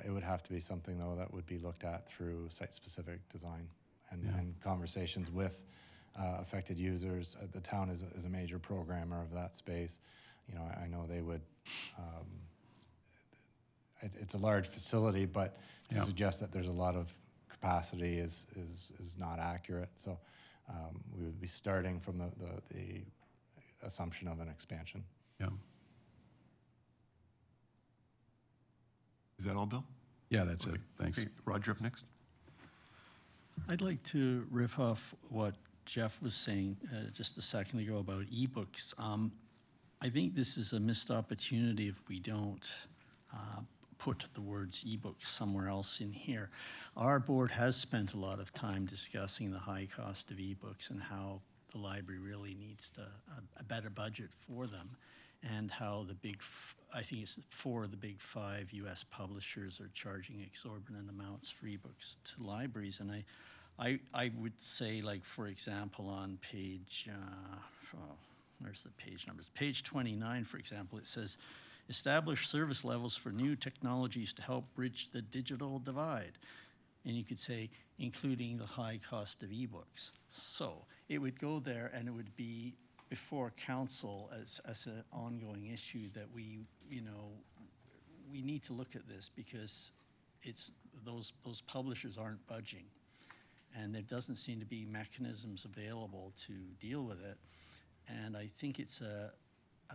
D: It would have to be something, though, that would be looked at through site-specific design and conversations with affected users. The town is a major programmer of that space. I know they would, it's a large facility, but to suggest that there's a lot of capacity is not accurate. So we would be starting from the assumption of an expansion.
I: Yeah.
A: Is that all, Bill?
I: Yeah, that's it. Thanks.
A: Okay, Roger up next.
G: I'd like to riff off what Jeff was saying just a second ago about ebooks. I think this is a missed opportunity if we don't put the words ebooks somewhere else in here. Our board has spent a lot of time discussing the high cost of ebooks and how the library really needs a better budget for them, and how I think it's 4 of the big 5 US publishers are charging exorbitant amounts for ebooks to libraries. And I would say, like, for example, on page, where's the page numbers? Page 29, for example, it says, establish service levels for new technologies to help bridge the digital divide. And you could say, including the high cost of ebooks. So it would go there, and it would be before council as an ongoing issue that we need to look at this, because it's those publishers aren't budging, and there doesn't seem to be mechanisms available to deal with it. And I think it's a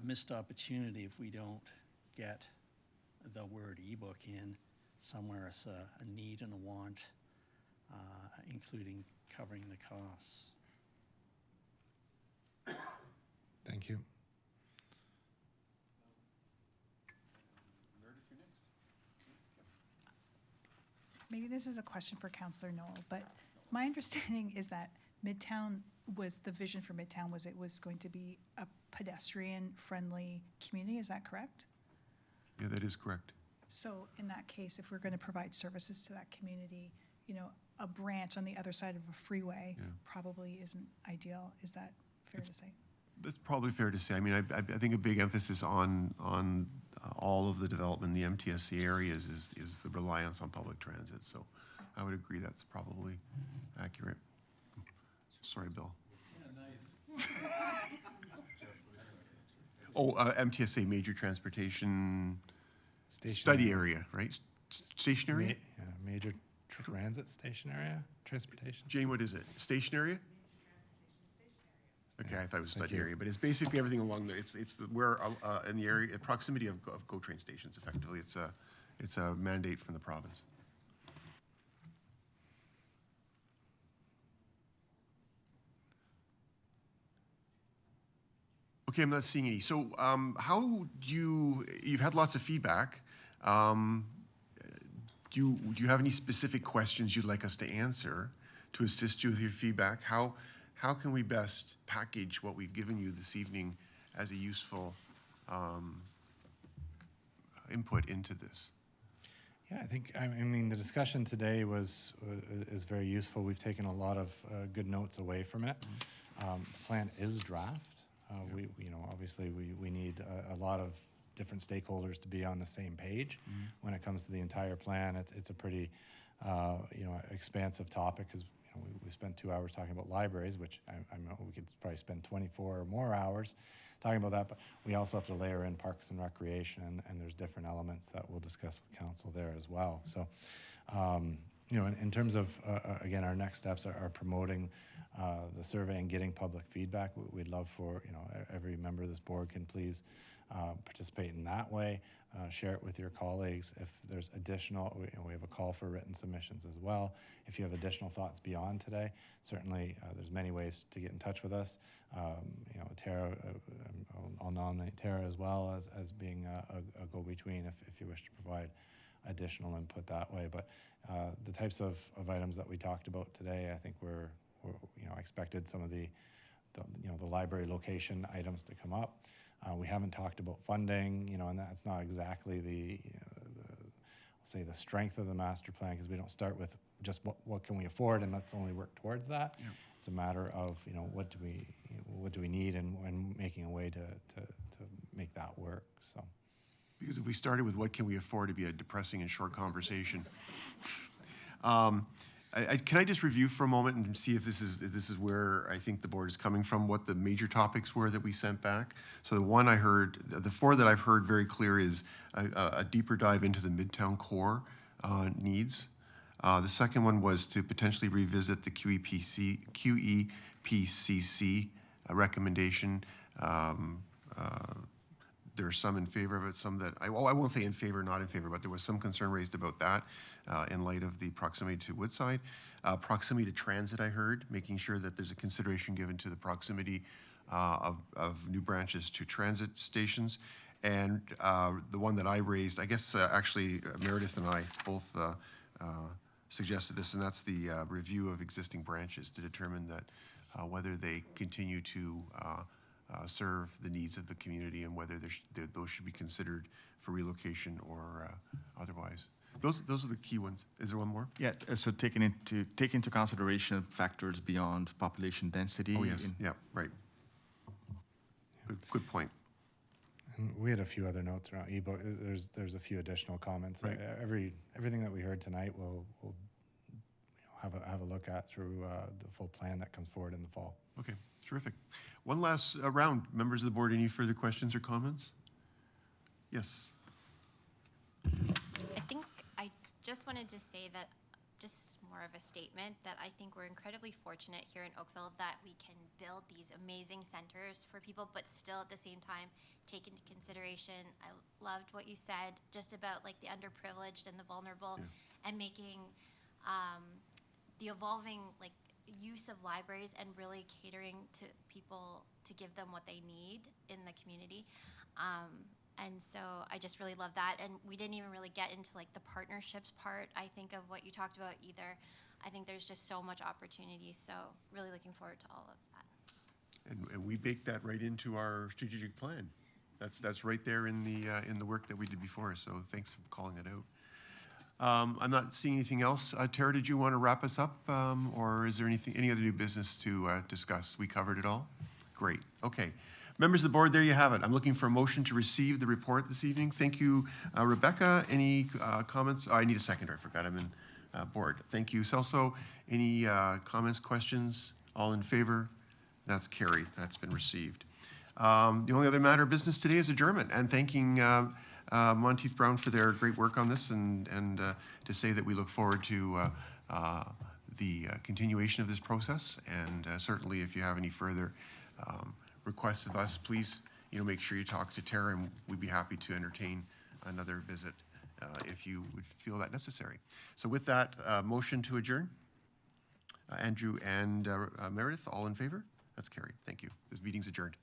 G: missed opportunity if we don't get the word ebook in somewhere as a need and a want, including covering the costs.
D: Thank you.
J: Maybe this is a question for Councillor Knoll, but my understanding is that the vision for Midtown was it was going to be a pedestrian-friendly community. Is that correct?
A: Yeah, that is correct.
J: So in that case, if we're going to provide services to that community, a branch on the other side of a freeway probably isn't ideal. Is that fair to say?
A: That's probably fair to say. I mean, I think a big emphasis on all of the development in the MTSC areas is the reliance on public transit. So I would agree that's probably accurate. Sorry, Bill. Oh, MTSA, major transportation study area, right? Station area?
D: Major transit station area, transportation.
A: Jane, what is it? Station area? Okay, I thought it was study area, but it's basically everything along there. It's where in the area, proximity of GO train stations. Effectively, it's a mandate from the province. Okay, I'm not seeing any. So, how do you've had lots of feedback. Do you have any specific questions you'd like us to answer to assist you with your feedback? How how can we best package what we've given you this evening as a useful input into this?
D: Yeah, I think, I mean, the discussion today is very useful. We've taken a lot of good notes away from it. The plan is draft. We, obviously we need a lot of different stakeholders to be on the same page when it comes to the entire plan. It's a pretty, expansive topic because we spent 2 hours talking about libraries, which I know we could probably spend 24 or more hours talking about that, but we also have to layer in parks and recreation, and there's different elements that we'll discuss with council there as well. So, in terms of, again, our next steps are promoting the survey and getting public feedback. We'd love for, every member of this board can please participate in that way. Share it with your colleagues. If there's additional, we have a call for written submissions as well. If you have additional thoughts beyond today, certainly there's many ways to get in touch with us. Tara, I'll nominate Tara as well as being a go-between if you wish to provide additional input that way. But the types of items that we talked about today, I think I expected some of the library location items to come up. We haven't talked about funding, and that's not exactly I'll say the strength of the master plan, because we don't start with just what can we afford and let's only work towards that. Yeah. It's a matter of what do we need and making a way to make that work. So,
A: because if we started with what can we afford, it'd be a depressing and short conversation. Can I just review for a moment and see if this is where I think the board is coming from, what the major topics were that we sent back? So the four that I've heard very clear is a deeper dive into the Midtown core needs. The second one was to potentially revisit the QEPCC recommendation. There are some in favor of it, some that, I won't say in favor, not in favor, but there was some concern raised about that in light of the proximity to Woodside. Proximity to transit, I heard, making sure that there's a consideration given to the proximity of new branches to transit stations. And the one that I raised, I guess actually Meredith and I both suggested this, and that's the review of existing branches to determine that whether they continue to serve the needs of the community and whether those should be considered for relocation or otherwise. Those are the key ones. Is there one more?
H: Yeah, so take into consideration factors beyond population density.
A: Oh, yes, yeah, right. Good point.
D: And we had a few other notes around ebook. There's a few additional comments.
A: Right.
D: Everything that we heard tonight we'll have a look at through the full plan that comes forward in the fall.
A: Okay, terrific. One last round. Members of the board, any further questions or comments? Yes.
F: I think I just wanted to say that, just more of a statement, that I think we're incredibly fortunate here in Oakville that we can build these amazing centers for people, but still at the same time take into consideration, I loved what you said just about like the underprivileged and the vulnerable, and making the evolving like use of libraries and really catering to people to give them what they need in the community. And so I just really love that. And we didn't even really get into like the partnerships part, I think, of what you talked about either. I think there's just so much opportunity. So really looking forward to all of that.
A: And we baked that right into our strategic plan. That's right there in the work that we did before. So thanks for calling it out. I'm not seeing anything else. Tara, did you want to wrap us up, or is there any other new business to discuss? We covered it all? Great. Okay. Members of the board, there you have it. I'm looking for a motion to receive the report this evening. Thank you, Rebecca. Any comments? Oh, I need a seconder. I forgot I'm in board. Thank you, Celso. Any comments, questions? All in favor? That's carried. That's been received. The only other matter of business today is adjournment, and thanking Monteith Brown for their great work on this, and to say that we look forward to the continuation of this process. And certainly, if you have any further requests of us, please, make sure you talk to Tara, and we'd be happy to entertain another visit if you would feel that necessary. So with that, motion to adjourn. Andrew and Meredith, all in favor? That's carried. Thank you. This meeting's adjourned.